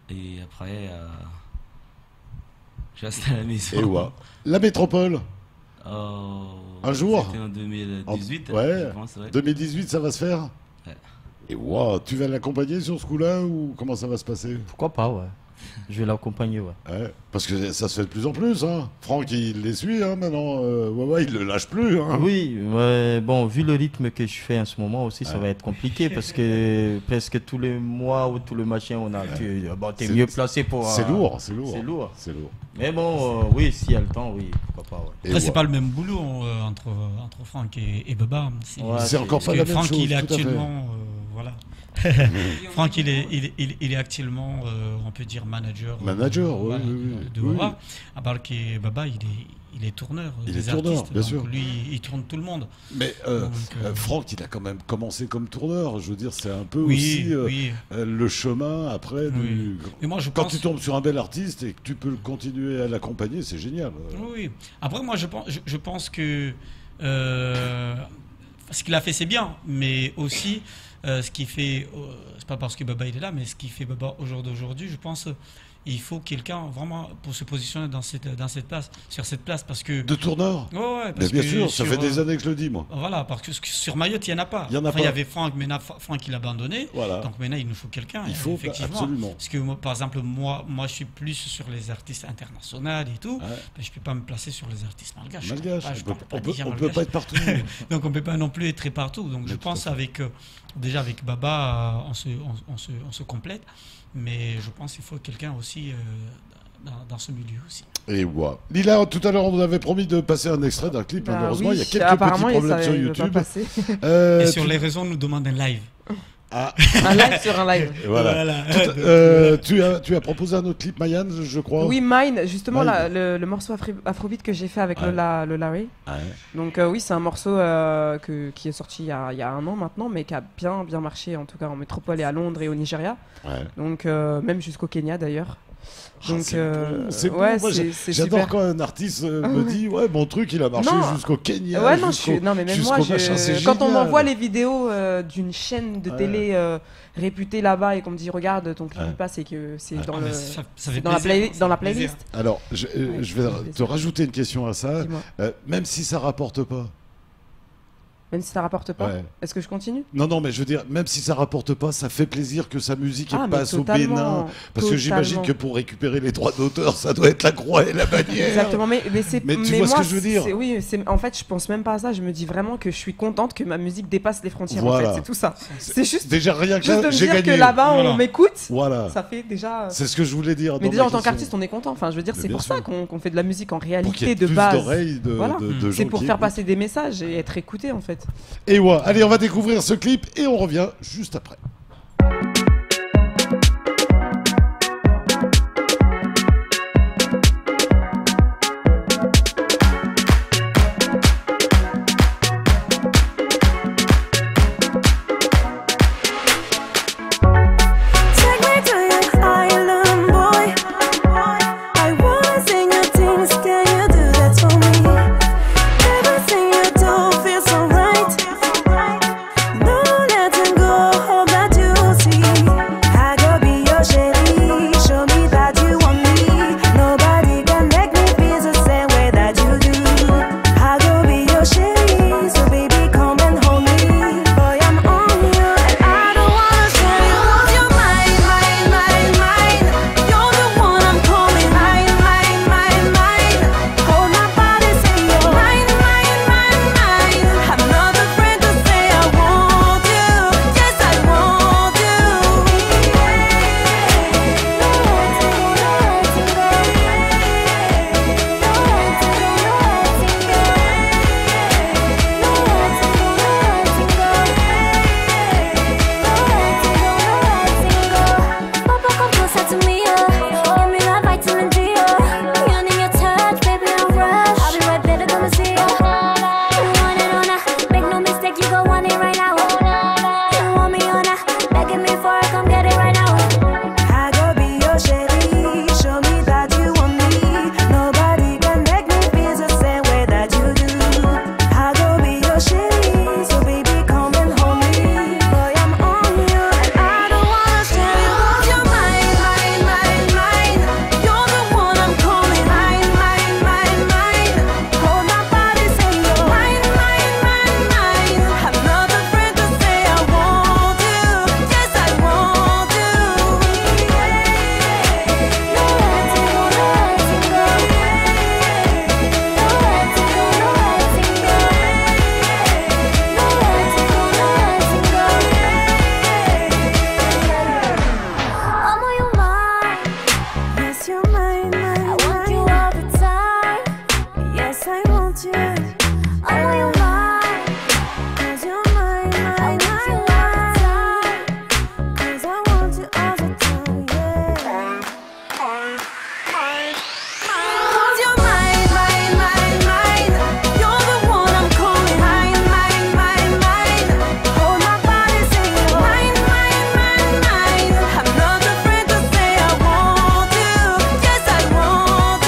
et après je reste à la maison. Et ouais. La métropole, Un jour C'était en 2018, Ouais. je pense. Ouais. 2018, ça va se faire? Ouais. Et wow, tu vas l'accompagner sur ce coup-là ou comment ça va se passer? Pourquoi pas, ouais. Je vais l'accompagner, ouais. Ouais, parce que ça se fait de plus en plus. Hein. Franck, il les suit hein, maintenant. Ouais, il le lâche plus. Hein. Oui, ouais, bon, vu le rythme que je fais en ce moment aussi, ça Ouais. va être compliqué parce que presque tous les mois ou tout le machin, on a. T'es C'est- mieux placé pour. C'est lourd, c'est lourd. C'est lourd. C'est lourd. Mais bon, oui, s'il y a le temps, oui, pourquoi pas, ouais. Et Après, c'est ouais. pas le même boulot entre Franck et Baba. C'est Ouais, C'est encore parce pas que la même Franck, chose. il est tout à fait. actuellement. Voilà. Franck, il est actuellement, on peut dire, manager. Manager, oui, voilà, oui, de oui. Baba. Alors que Baba, il est tourneur. Il des est tourneur, artistes, bien donc sûr. Lui, il tourne tout le monde. Mais Donc, Franck, il a quand même commencé comme tourneur. Je veux dire, c'est un peu Oui, aussi oui. le chemin après. Oui. Et moi, je Quand pense. tu tombes sur un bel artiste et que tu peux continuer à l'accompagner, c'est génial. Oui. Après, moi, je pense que ce qu'il a fait, c'est bien, mais aussi ce qui fait, c'est pas parce que Baba il est là, mais ce qui fait Baba au jour d'aujourd'hui, je pense, il faut quelqu'un vraiment pour se positionner dans cette place, sur cette place, parce que. De tourneur. Ouais, ouais, Mais parce bien que sûr, ça fait des années que je le dis, moi. Voilà, parce que sur Mayotte, il n'y en a pas. Il y en a Enfin, pas. il y avait Franck, mais Franck il a abandonné. Voilà. Donc maintenant, il nous faut quelqu'un. Il faut, effectivement. absolument. Parce que moi, par exemple, moi, je suis plus sur les artistes internationaux et tout. Ouais. Mais je peux pas me placer sur les artistes malgaches. Malgache, Je on parle pas peut déjà pas malgache. être partout. Donc on peut pas non plus être partout. Donc Mais je tout à pense fait. avec déjà avec Baba, on se complète. Mais je pense qu'il faut quelqu'un aussi dans ce milieu aussi. Et ouais. Lila, tout à l'heure, on nous avait promis de passer un extrait d'un clip. Bah Malheureusement, oui, il y a quelques apparemment, petits problèmes ça, sur il veut pas YouTube. passer. Et sur tu- les réseaux, on nous demande un live. Ah, Un live sur un live. voilà. Tu as proposé un autre clip, Mayan, je crois. Oui, Mine, justement, Mine. le morceau Afrobeat que j'ai fait avec Ouais. le Larry. Ouais. Donc oui, c'est un morceau qui est sorti il y a un an maintenant, mais qui a bien marché, en tout cas en métropole et à Londres et au Nigeria. Ouais. Donc même jusqu'au Kenya d'ailleurs. Donc, c'est bon. ouais, Moi, c'est j'adore super. quand un artiste me dit ouais, mon truc il a marché Non. jusqu'au Kenya. Ouais, non, jusqu'au- mais même jusqu'au moi, machin, c'est quand on génial. m'envoie les vidéos d'une chaîne de Ouais. télé réputée là-bas et qu'on me dit regarde ton clip Ouais. il passe et que c'est Ouais. dans, Ah, le, mais ça c'est fait dans, la, plaisir, dans la ça fait plaisir. playlist. Alors, je vais ça fait te plaisir. rajouter une question à ça. Dis-moi. Même si ça rapporte pas. Même si ça rapporte pas. Ouais. Est-ce que je continue? Non, mais je veux dire, même si ça rapporte pas, ça fait plaisir que sa musique Ah, elle mais passe au totalement, Bénin. Parce que j'imagine totalement. que pour récupérer les droits d'auteur, ça doit être la croix et la bannière. Exactement, mais c'est. Mais tu vois ce moi, que je veux dire. Oui, en fait, je pense même pas à ça. Je me dis vraiment que je suis contente que ma musique dépasse les frontières. Voilà. En fait, c'est tout ça. C'est juste, Déjà rien que juste de là, me j'ai dire gagné. que là-bas Voilà. on m'écoute. Voilà. Ça fait déjà. C'est ce que je voulais dire. Mais dans déjà ma en tant question. qu'artiste, on est content. Enfin, je veux dire, Mais c'est bien pour sûr. ça qu'on fait de la musique en Pour qu'il y ait réalité de plus base. d'oreilles de, Voilà. de gens C'est pour qui faire écoutent. passer des messages et être écouté en fait. Et ouais, allez, on va découvrir ce clip et on revient juste après. Take me to your island, boy. I wanna sing your things. Can you do that for me? Everything you do feels so right. No letting go of that you see. I go be your shady. Show me that you want me. Nobody can make me feel the same way that you do. I go be your shady. So baby, come and hold me. Boy, I'm on you, and I don't wanna share you. You're mine, mine, mine, mine. You're the one I'm calling. Mine, mine, mine, mine. Hold my body, say you're mine, mine, mine, mine. I'm not afraid to say I want you. Yes, I want you. Papa, come closer to me, give me that vitamin D, you need your touch, baby, don't rush. I'll be right there to come and see you. You want it or not? Make no mistake, you gon' want it right now. You want me or not? Begging me for it, come get it right now. I go be your shady, show me that you want me. Nobody can make me feel the same way that you do. I go be your shady, so baby, come and hold me. Boy, I'm on you, and I don't wanna share you. You're mine, mine, mine, mine. You're the one I'm calling. Mine, mine, mine, mine. Hold my body, say you're mine, mine, mine, mine. I'm not afraid to say I want you. Yes, I want you. I'm on your mind. Yes, you're mine, mine. I want you all the time. Yes, I want you. I'm on your mind. 'Cause you're mine, mine, mine, mine. 'Cause I want you all the time, yeah. 'Cause you're mine, mine, mine, mine. You're the one I'm calling. Mine, mine, mine, mine. Hold my body, say you're mine, mine, mine, mine. I'm not afraid to say I want you. Yes, I want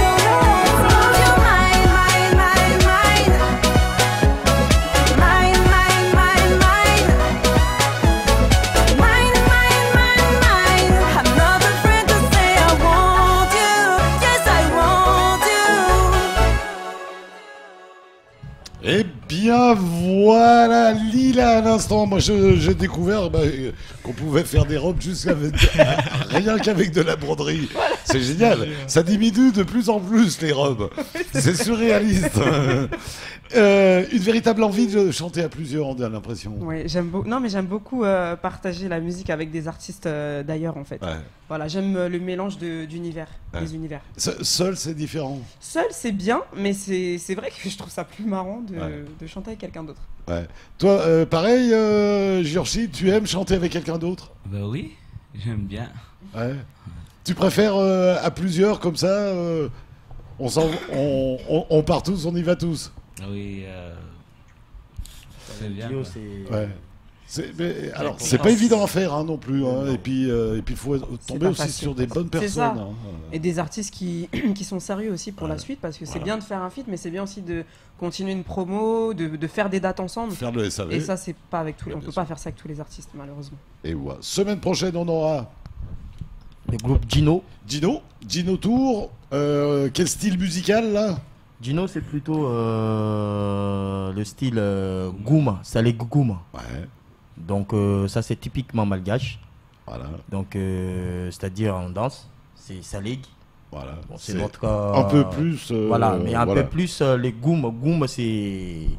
You're mine, mine, mine, mine. Mine, mine, mine, mine. Mine, mine, mine, mine. I'm not afraid to say I want you. Yes, I want you. Eh bien voilà, Lila à l'instant. Moi j'ai découvert qu'on pouvait faire des robes juste avec rien qu'avec de la broderie. C'est génial. Ça diminue de plus en plus les robes. C'est surréaliste. Une véritable envie de chanter à plusieurs, on a l'impression. Ouais, j'aime beaucoup partager la musique avec des artistes d'ailleurs en fait. Ouais. Voilà, j'aime le mélange d'univers, Ouais. des univers. Seul c'est différent. Seul c'est bien, mais c'est vrai que je trouve ça plus marrant Ouais. de chanter avec quelqu'un d'autre. Ouais. Toi, pareil, Giorgi, tu aimes chanter avec quelqu'un d'autre? Ben oui, j'aime bien. Ouais. Tu préfères à plusieurs comme ça on part tous, on y va tous. Oui, c'est bien. Duo, quoi. c'est... Ouais. Alors, c'est pas évident à faire hein, non plus. Hein, et puis, il faut tomber pas aussi facile. sur des bonnes C'est ça. personnes. Hein. Et des artistes qui sont sérieux aussi pour la suite, parce que c'est bien de faire un feat, mais c'est bien aussi de continuer une promo, de faire des dates ensemble. Faire le SAV. Et ça, c'est pas avec tout. Bien On peut sûr. pas faire ça avec tous les artistes, malheureusement. Et voilà. Semaine prochaine, on aura Le groupe Gino. Gino Tour. Quel style musical là? Gino, c'est plutôt le style Gouma, Salé Gouma. Ouais. Donc ça, c'est typiquement malgache. Voilà. Donc c'est-à-dire en danse, c'est Salig. Voilà. Bon, c'est C'est notre un peu plus. voilà, mais un voilà. peu plus les Goum. Goum, c'est Et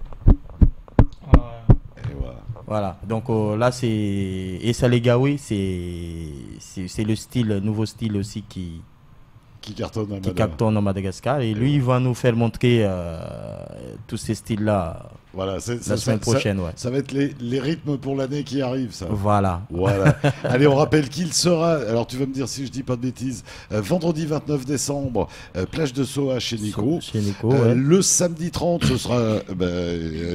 voilà. voilà. Donc là, c'est et Salégaoui, c'est le style, nouveau style aussi qui Qui cartonne à Madame. cartonne en Madagascar. Et lui, il va nous faire montrer tous ces styles-là Voilà. la semaine prochaine, ouais. Ça va être les rythmes pour l'année qui arrive, ça. Voilà. Voilà. Allez, on rappelle qu'il sera, alors tu vas me dire si je dis pas de bêtises, vendredi 29 décembre, plage de Soa chez Nico. Chez Nico, ouais. Le samedi 30, ce sera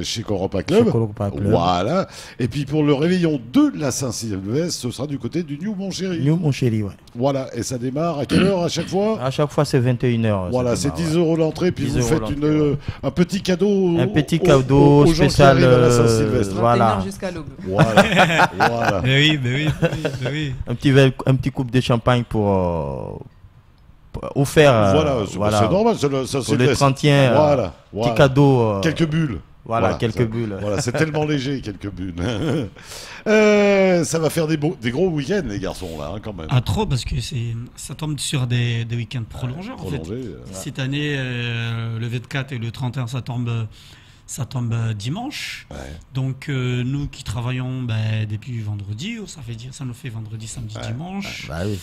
chez Coropa Club. Chez Coropa Club. Voilà. Et puis pour le réveillon de la Saint-Sylvestre, ce sera du côté du New Montchéri. New, mon chéri, ouais. Voilà. Et ça démarre à quelle heure à chaque fois? À chaque fois, c'est 21h. Voilà, c'est 10 € l'entrée, puis 10 vous € faites l'entrée, un petit cadeau. Un petit cadeau aux gens qui spécial, arrivent à la Saint-Sylvestre. voilà. 21h jusqu'à l'aube. Voilà. Voilà. Mais oui. Un petit coupe de champagne pour offert. Voilà, c'est normal, c'est Pour le Saint-Sylvestre. 30e, Voilà. petit cadeau. Quelques bulles. Voilà, quelques ça- bulles. Voilà, c'est tellement léger, quelques bulles. Ça va faire des gros week-ends, les garçons, là, hein, quand même. Ah, trop, parce que ça tombe sur des week-ends prolongés, en fait. Prolongé, Cette année, le 24 et le 31, ça tombe dimanche. ouais. Donc, nous qui travaillons depuis vendredi, ça nous fait vendredi, samedi, dimanche. Bah oui.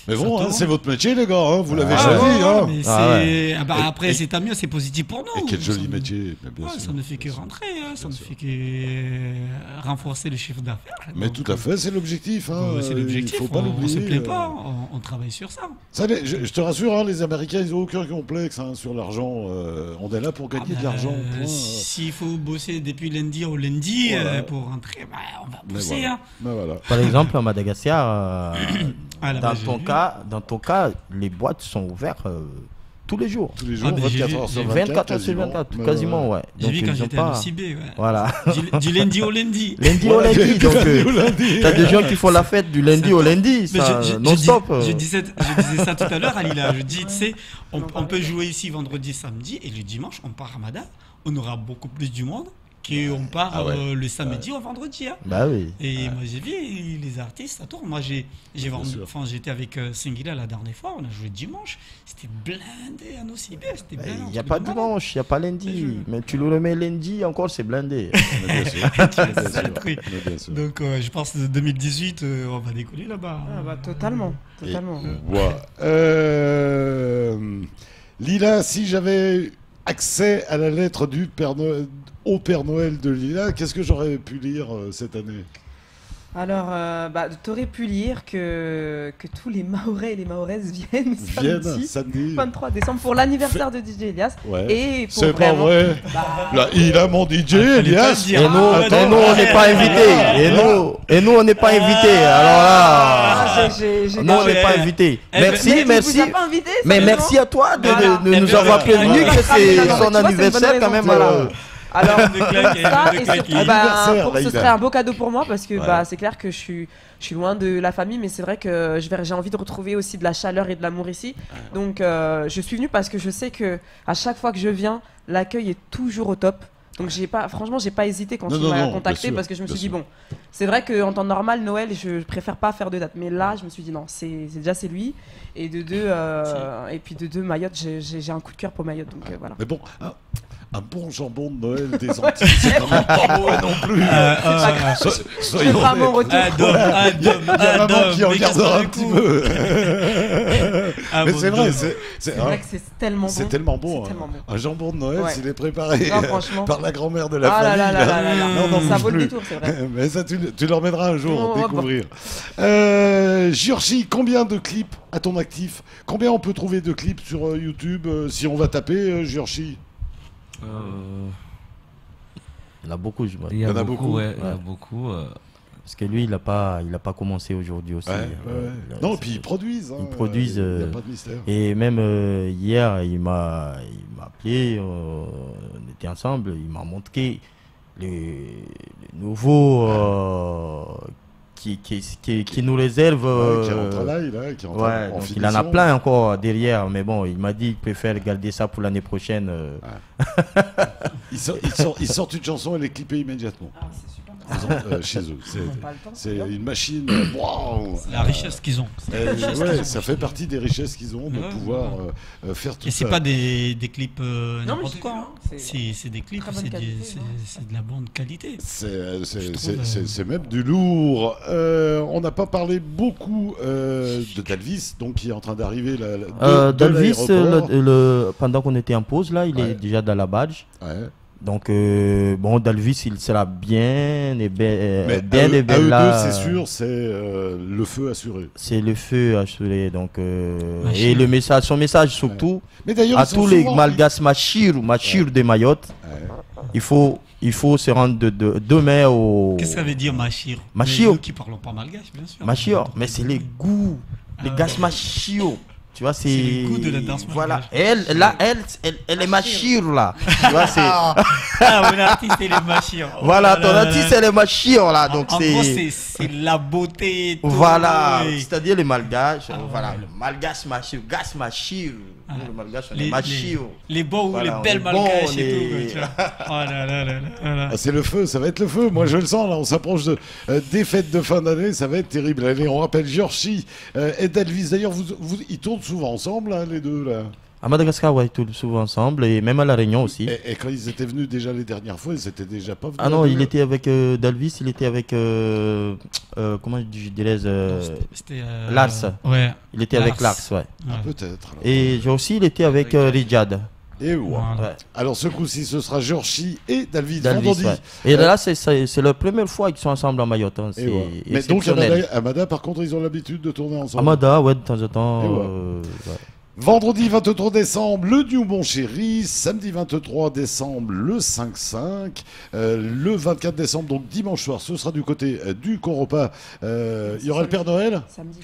Mais bon, Ça hein, tourne. c'est votre métier, les gars, hein, vous l'avez Ah, choisi. ouais, Hein. mais Ah, après, Et- c'est tant mieux, c'est positif pour nous. Et quel joli Ça- métier, mais bien Ouais, sûr. ça ne fait que Bien sûr. rentrer, hein, ça Bien ne sûr. fait que renforcer le chiffre d'affaires. Mais Donc, tout à fait, c'est l'objectif. Hein. c'est l'objectif, Il faut pas on l'oublier. se plaît pas, on travaille sur ça. Ça, je te rassure, hein, les Américains, ils n'ont aucun complexe hein, sur l'argent. On est là pour gagner de l'argent. point. S'il faut bosser depuis lundi au lundi Voilà. pour rentrer, on va Mais bosser. voilà. Hein. Mais voilà. Par exemple, à Madagascar, Ah, là-bas, j'ai vu. dans ton cas, les boîtes sont ouvertes tous les jours. Tous les jours, mais 24 j'ai heures vu- sur 24 24, heures sur 24, Mais quasiment, ouais. J'ai Donc, vu quand ils ont j'étais à pas... l'OCB. Ouais. Voilà. Du lundi au lundi. Lundi au Voilà, lundi, du donc lundi au lundi. t'as des gens qui font la fête du lundi au lundi, Mais ça, je non-stop. je disais ça tout à l'heure, Alila. Je dis, tu sais, on peut jouer ici vendredi, samedi, et le dimanche, on part Ramadan. On aura beaucoup plus du monde qu'on part Ah ouais. le samedi au vendredi. Hein. Bah oui. Et moi, j'ai vu les artistes, ça tourne. Moi, sûr. j'étais avec Singila la dernière fois, on a joué dimanche. C'était blindé à nos CB. C'était blindé. Il n'y a pas dimanche, il n'y a pas lundi. Mais tu le remets lundi, encore c'est blindé. Mais bien sûr. Mais bien C'est le sûr. truc. Mais bien sûr. Donc, je pense que 2018, on va décoller là-bas. Ah, bah, totalement. Et- Totalement. voilà. Lila, si j'avais accès à la lettre du au Père Noël de Lila, qu'est-ce que j'aurais pu lire cette année? Alors, t'aurais pu lire que tous les Mahorais et les Mahoraises viennent samedi, samedi. 23 décembre, pour l'anniversaire de DJ Elias. Ouais. Et pour C'est pas vraiment- vrai. Bah, Là, il a mon DJ, Elias. Et nous, on n'est pas invités. Et nous, on n'est pas invités. Alors là, j'ai nous, on n'est pas invités. Merci, Mais merci. vous a pas invité, Mais sérieusement merci à toi de Voilà. nous avoir prévenu que c'est Non, mais tu son vois, c'est une bonne anniversaire raison. quand même. Voilà. Alors, De claquer, ça, de et claquer. surtout, Anniversaire, ce Laïla. serait un beau cadeau pour moi parce que Ouais. c'est clair que je suis loin de la famille, mais c'est vrai que j'ai envie de retrouver aussi de la chaleur et de l'amour ici. Donc, je suis venue parce que je sais que à chaque fois que je viens, l'accueil est toujours au top. Donc franchement, j'ai pas hésité quand Non, tu non, m'as non, contacté bien sûr, parce que je me suis bien dit sûr. bon, c'est vrai qu'en temps normal, Noël, je préfère pas faire de date, mais là, je me suis dit non, c'est lui, et de deux, Mayotte, j'ai un coup de cœur pour Mayotte, donc voilà. Mais bon, un bon jambon de Noël des Antilles, c'est quand même pas mauvais non plus. Je Soyons ferai mon honnêtes. retour. Il y a maman qui en mais regardera un qu'est-ce petit qu'on peu. Ah, Mais bon, c'est vrai, deux. C'est vrai que c'est tellement bon. c'est tellement bon. C'est hein. tellement bon. Un jambon de Noël, Ouais. s'il est préparé Non, franchement. par la grand-mère de la Ah là famille. là là là là là. Non, non, Ça bouge vaut le plus. détour, c'est vrai. Mais ça, tu le remèneras un jour, Oh, découvrir. Giorgi, combien de clips à ton actif? Combien on peut trouver de clips sur YouTube si on va taper Giorgi? Il y en a beaucoup, je vois. Il y en en a a beaucoup. beaucoup, ouais, il y en a Ouais. beaucoup. Parce que lui, il a pas commencé aujourd'hui aussi. Ouais, Il a- Non, et puis ils produisent. Ils produisent, Il n'y a euh, pas de mystère. Et même hier, il m'a appelé, on était ensemble, il m'a montré les nouveaux qui nous réserve. Qui rentre là, qui rentre Ouais, en donc il en a finition. plein encore derrière, mais bon, il m'a dit qu'il préfère garder ça pour l'année prochaine. Ils sortent une chanson, elle est clippée immédiatement. Ah, c'est super. Chez eux. Ils n'ont pas le temps. C'est une machine. Waouh. La richesse qu'ils ont. C'est la richesse qu'ils Ouais, ont. ça fait partie des richesses qu'ils ont de Ouais, pouvoir faire tout Et ça. c'est pas des clips mais n'importe j'ai quoi. vu, hein. hein, c'est C'est des clips, très bonne qualité, hein. c'est de la bonne qualité. C'est même du lourd. On n'a pas parlé beaucoup de Dalvis, donc qui est en train d'arriver de Dalvis, l'aéroport. pendant qu'on était en pause, là, il Ouais. est déjà dans la badge. Ouais. Donc, bon, Dalvis, il sera bien et bien, Mais bien à et eux bien deux, là. c'est sûr, c'est le feu assuré. C'est le feu assuré. Donc, Machir. et le message, son message surtout Mais d'ailleurs, à ils sont tous les souvent- malgas Machir de Mayotte, Ouais. il faut se rendre demain au Qu'est-ce que ça veut dire Machir? Machir. Mais nous qui parlons pas malgache, bien sûr. Machir. Mais c'est les goûts, les Ah gars ouais. Machir. Tu vois, c'est les goûts de la danse Voilà. malgache. Elle est Machir là. Tu vois, c'est Ah, mon artiste, il est Machir. Oh voilà, là ton là artiste, là. elle est Machir là. Donc En gros, c'est c'est la beauté. et tout. voilà, Oui. c'est-à-dire les malgaches, Ah, voilà, ouais. le malgache Machir, gas Machir. Ah. Nous, le malgache, on est Les, Machir. les beaux Voilà, ou on les belles est bon, malgaches on et est- tout. tu vois. Oh là là là là là. Ah, c'est le feu, ça va être le feu. Moi, je le sens, là, on s'approche des fêtes de fin d'année, ça va être terrible. Allez, on rappelle Giorgi et Dalvis. D'ailleurs, ils tournent souvent ensemble, hein, les deux, là. À Madagascar, ouais, tous souvent ensemble et même à La Réunion aussi. Et quand ils étaient venus déjà les dernières fois, ils étaient déjà pas venus. Ah non, à deux. il était avec Dalvis, il était avec comment je dirais C'était. Lars. Ouais. il était avec Lars. Lars, ouais. Ah, Ouais. peut-être. alors. Et aussi il était avec Rijad. Et ouais. Voilà. Ouais. Alors, ce coup-ci, ce sera Giorgi et Dalvis. Dalvis, vendredi. ouais. Et là c'est la première fois qu'ils sont ensemble en Mayotte. Hein. Et C'est ouais. Mais donc, exceptionnel. Amada, par contre, ils ont l'habitude de tourner ensemble. Amada, ouais, de temps en temps. Et ouais. Ouais. Vendredi 23 décembre, le New Bon Chéri. Samedi 23 décembre, le 5-5. Le 24 décembre, donc dimanche soir, ce sera du côté du Coropa. Il y aura le Père Noël. Samedi.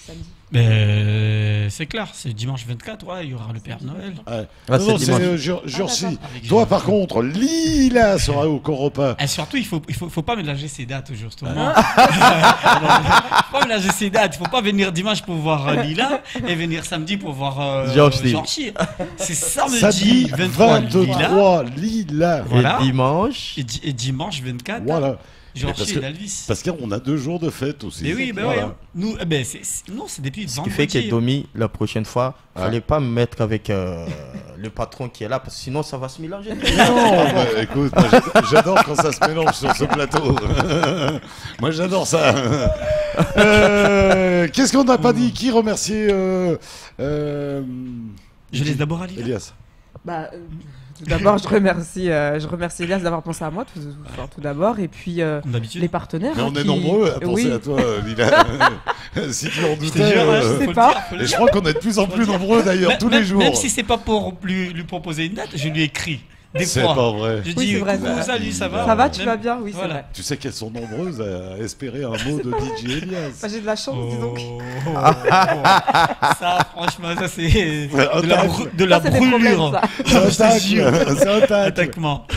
Mais c'est clair, c'est dimanche 24, ouais, il y aura le Père Noël. Ouais. Ah, non, c'est non, dimanche. c'est Giorgi. Avec Toi, Jean- par contre, Lila sera au Coropa. Et surtout, il faut pas mélanger ses dates, justement. Faut pas mélanger ses dates. Il faut pas venir dimanche pour voir Lila et venir samedi pour voir Giorgi. C'est samedi Samedi 23 Lila. 23, Lila. Voilà. Et dimanche. Et dimanche 24, Voilà. Giorgi parce et que- Dalvis. Parce qu'on a 2 jours de fête aussi. Mais oui, ben Voilà. oui. Nous, non, c'est depuis Ce qui vendredi. fait que Domi, la prochaine fois, Ouais. fallait pas me mettre avec le patron qui est là, parce que sinon ça va se mélanger. Non, bah, écoute, moi, j'adore quand ça se mélange sur ce plateau. Moi, j'adore ça. Qu'est-ce qu'on n'a pas dit? Qui remercier Je laisse d'abord à Lila. Elias. Bah, tout d'abord, je remercie Elias d'avoir pensé à moi, tout d'abord, et puis Comme d'habitude. les partenaires. Mais hein, on est qui- nombreux à penser oui. à toi, Lila. Si tu en Je te doutais. jure, je faut sais le pas. dire, faut le Et je dire. crois qu'on est de plus en plus nombreux d'ailleurs, tous les jours. Même si c'est pas pour lui proposer une date, je lui écris. Des C'est fois. pas vrai. Je Oui, dis c'est vrai, coucou, c'est vrai. salut, ça va Ça va, tu Même- vas bien? Oui, c'est Voilà. vrai. Tu sais qu'elles sont nombreuses à espérer un mot de DJ Elias. Bah, j'ai de la chance, dis donc. Ça, franchement, ça c'est Un de la, tacle. de la Ça, c'est des problèmes, brûlure. ça. C'est un Je te jure. tacle. C'est un tacle. Attaquement.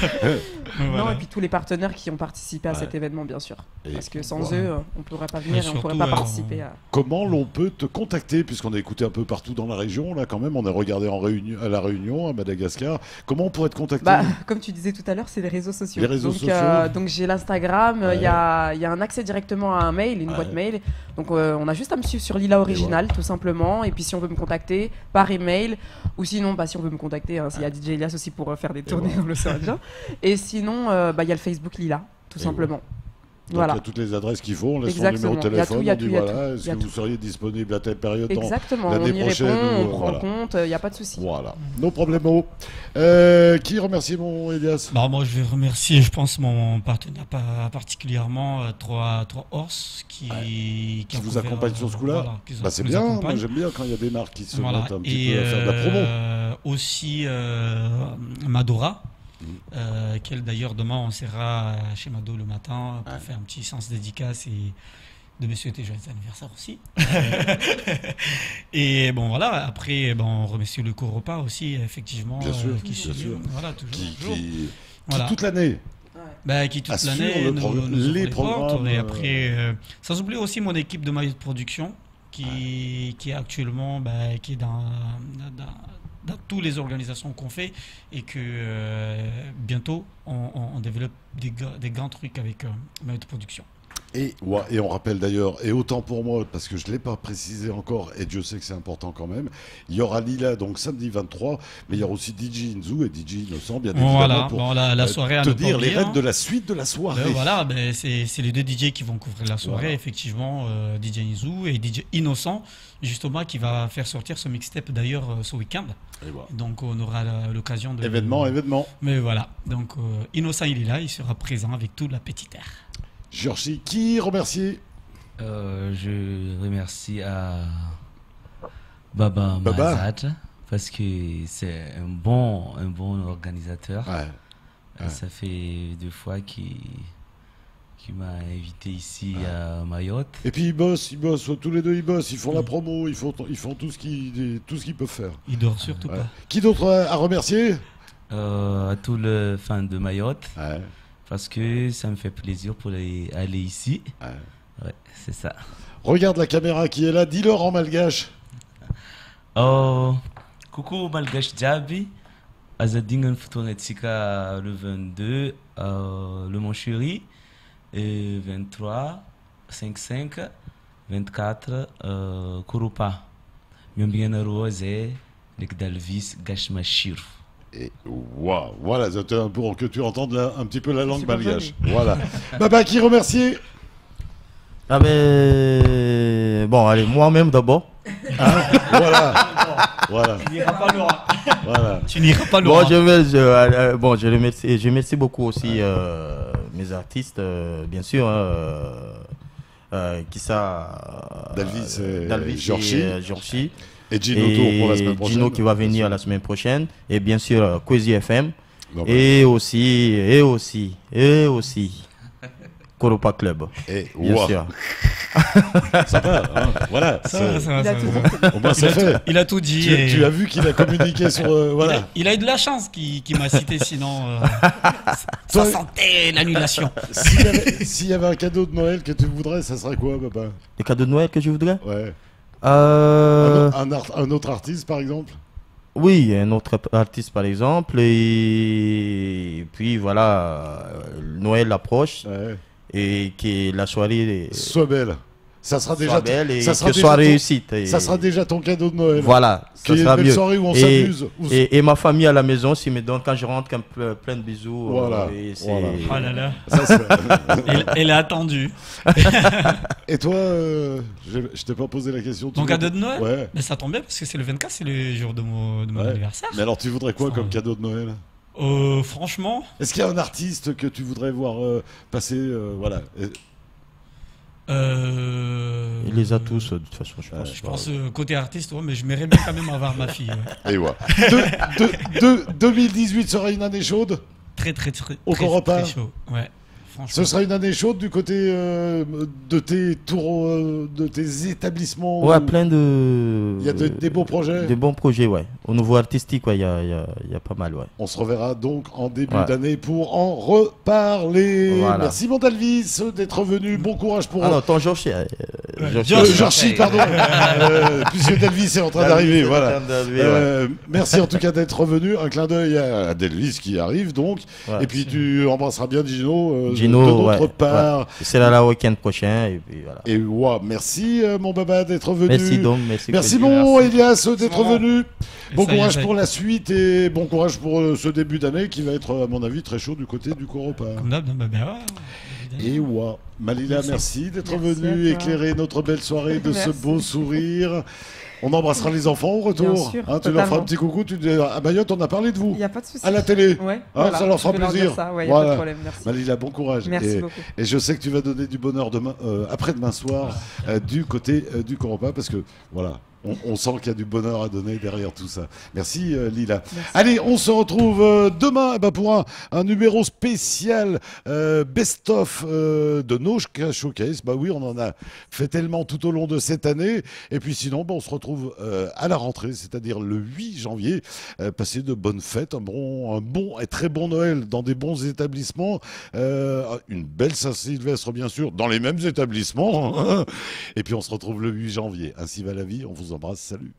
Non, et puis tous les partenaires qui ont participé à Ouais. cet événement, bien sûr. Et Parce que sans voilà. eux, on ne pourrait pas venir et on ne surtout, pourrait pas participer à. Comment l'on peut te contacter, puisqu'on a écouté un peu partout dans la région, là quand même, on a regardé à La Réunion, à Madagascar. Comment on pourrait te contacter? Bah, comme tu disais tout à l'heure, c'est les réseaux sociaux. Les réseaux donc, sociaux. donc j'ai l'Instagram, il Ouais. y a un accès directement à un mail, une Ouais. boîte mail. Donc on a juste à me suivre sur Lila Original, tout simplement. Et puis si on veut me contacter par email, ou sinon, bah, si on veut me contacter, hein, s'il y a DJ Elias aussi pour faire des tournées, on le sait bien. Et sinon, bah, il y a le Facebook Lila, tout Et simplement. Donc il y a toutes les adresses qu'il faut, on laisse son numéro de téléphone, on dit voilà, est-ce que vous seriez disponible à telle période l'année prochaine on prend en compte, il n'y a pas de souci. Voilà, no problemo. Qui remercie mon Elias? Moi je vais remercier, je pense, mon partenaire particulièrement, 3 Horse qui vous accompagne sur ce coup-là. Voilà, c'est bien, moi j'aime bien quand il y a des marques qui se mettent un petit peu à faire de la promo. Aussi Madora. Quel d'ailleurs demain on sera chez Mado le matin pour faire un petit séance dédicace et de me souhaiter joyeux anniversaire aussi. Et bon voilà, après on remercie le co-repas aussi effectivement. Bien sûr, qui voilà, toujours. Qui toute l'année. Qui toute l'année les programmes et après sans oublier aussi mon équipe de maillots de production qui est actuellement qui est dans toutes les organisations qu'on fait et que bientôt on développe des grands trucs avec maillots de production. Et on rappelle d'ailleurs, et autant pour moi, parce que je ne l'ai pas précisé encore, et Dieu sait que c'est important quand même, il y aura Lila, donc samedi 23, mais il y aura aussi DJ Inzou et DJ Innocent, bien évidemment, pour la soirée à te dire les règles de la suite de la soirée. Voilà, c'est les 2 DJ qui vont couvrir la soirée, effectivement, DJ Inzou et DJ Innocent, justement, qui va faire sortir ce mixtape d'ailleurs ce week-end. Donc on aura l'occasion de... Événement. Mais voilà, donc Innocent il est là, il sera présent avec toute la petite air. Georgie, qui remercie? Je remercie à Baba Mazat parce que c'est un bon organisateur. Ça fait 2 fois qu'il m'a invité ici à Mayotte. Et puis ils bossent, tous les 2 ils bossent, ils font la promo, ils font tout ce qu'ils peuvent faire. Ils dorment surtout pas. Qui d'autre à remercier? À tous les fans de Mayotte. Parce que ça me fait plaisir pour aller ici. Ouais, c'est ça. Regarde la caméra qui est là, dis-leur en malgache. Coucou malgache Djabi. Azadingen Futonetika le 22, le Montchéri, et 23, 55, 24, Kurupa. Miambien Rose, Lekdalvis Gashmashir. Et voilà, c'était pour que tu entendes un petit peu la langue malgache. Voilà. Baba, qui remercie? Bon, allez, moi-même d'abord. Voilà. Tu n'iras pas loin. Voilà. Tu n'iras pas loin. Je remercie beaucoup aussi mes artistes, bien sûr. Qui ça? Dalvis, Georgie. Et Gino Tour pour la semaine prochaine. Gino qui va venir la semaine prochaine. Et bien sûr, Kwezi FM. Et aussi. Koropa Club. Et bien sûr. Ça va, hein. Voilà. Au moins, c'est fait. Il a tout dit. Tu as vu qu'il a communiqué sur. Voilà. Il a eu de la chance qu'il m'a cité, sinon. Ça sentait l'annulation. S'il y avait un cadeau de Noël que tu voudrais, ça serait quoi, papa? Le cadeau de Noël que je voudrais? Ouais. Un autre artiste, par exemple? Oui, un autre artiste, par exemple. Et puis voilà, Noël approche. Ouais. Et que la soirée soit belle. Ça sera déjà belle et que soit réussite. Ça sera déjà ton cadeau de Noël. Voilà, ça sera mieux. Soirée où on s'amuse. Et ma famille à la maison, s'ils me donnent quand je rentre plein de bisous. Voilà. Oh là là. Elle a attendu. Et toi, je t'ai pas posé la question. Ton cadeau de Noël? Ouais. Mais ça tombe bien parce que c'est le 24, c'est le jour de mon anniversaire. Mais alors tu voudrais quoi comme cadeau de Noël? Franchement. Est-ce qu'il y a un artiste que tu voudrais voir passer voilà. Il les a tous de toute façon, je pense côté artiste, mais je m'aimerais bien quand même avoir ma fille. Ouais. Et voilà. 2018 sera une année chaude. Très chaud. Ouais. Ce sera une année chaude du côté de tes tours, de tes établissements. Ouais, plein de. Il y a des beaux projets. Des bons projets, ouais. Au niveau artistique, ouais, il y a pas mal, ouais. On se reverra donc en début d'année pour en reparler. Voilà. Merci mon Dalvis d'être venu. Bon courage pour. Ah non, ton Georgie. Georgie, pardon. Puisque Dalvis est en train d'arriver, voilà. Merci en tout cas d'être revenu. Un clin d'œil à Dalvis qui arrive donc. Ouais, et puis tu embrasseras bien Gino. De notre part. Ouais. C'est là le week-end prochain. Et puis voilà. Et merci mon Baba d'être venu. Merci Dom. Merci mon Elias d'être venu. Bon courage pour la suite et bon courage pour ce début d'année qui va être à mon avis très chaud du côté du Koropa. Comme d'hab, d'ailleurs. Et ouais. Malila, merci d'être venue à toi. éclairer notre belle soirée de ce Merci. beau sourire. On embrassera les enfants au retour. Bien sûr, Tu leur feras totalement. un petit coucou. Tu dis, à Mayotte, on a parlé de vous. Il n'y a pas de souci. À la télé. Ouais, Hein, ça leur fera je vais leur dire plaisir. ça. Ouais, y a pas de problème, merci. Malila, bon courage. Merci beaucoup. Et je sais que tu vas donner du bonheur demain, après-demain soir, du côté du Coropa, parce que voilà. On sent qu'il y a du bonheur à donner derrière tout ça. Merci Lila. Merci. Allez, on se retrouve demain pour un numéro spécial best-of de nos showcase. Bah oui, on en a fait tellement tout au long de cette année. Et puis sinon, on se retrouve à la rentrée, c'est-à-dire le 8 janvier. Passer de bonnes fêtes, un bon et très bon Noël dans des bons établissements. Une belle Saint-Sylvestre, bien sûr, dans les mêmes établissements. Et puis on se retrouve le 8 janvier. Ainsi va la vie. On vous embrasse. Salut.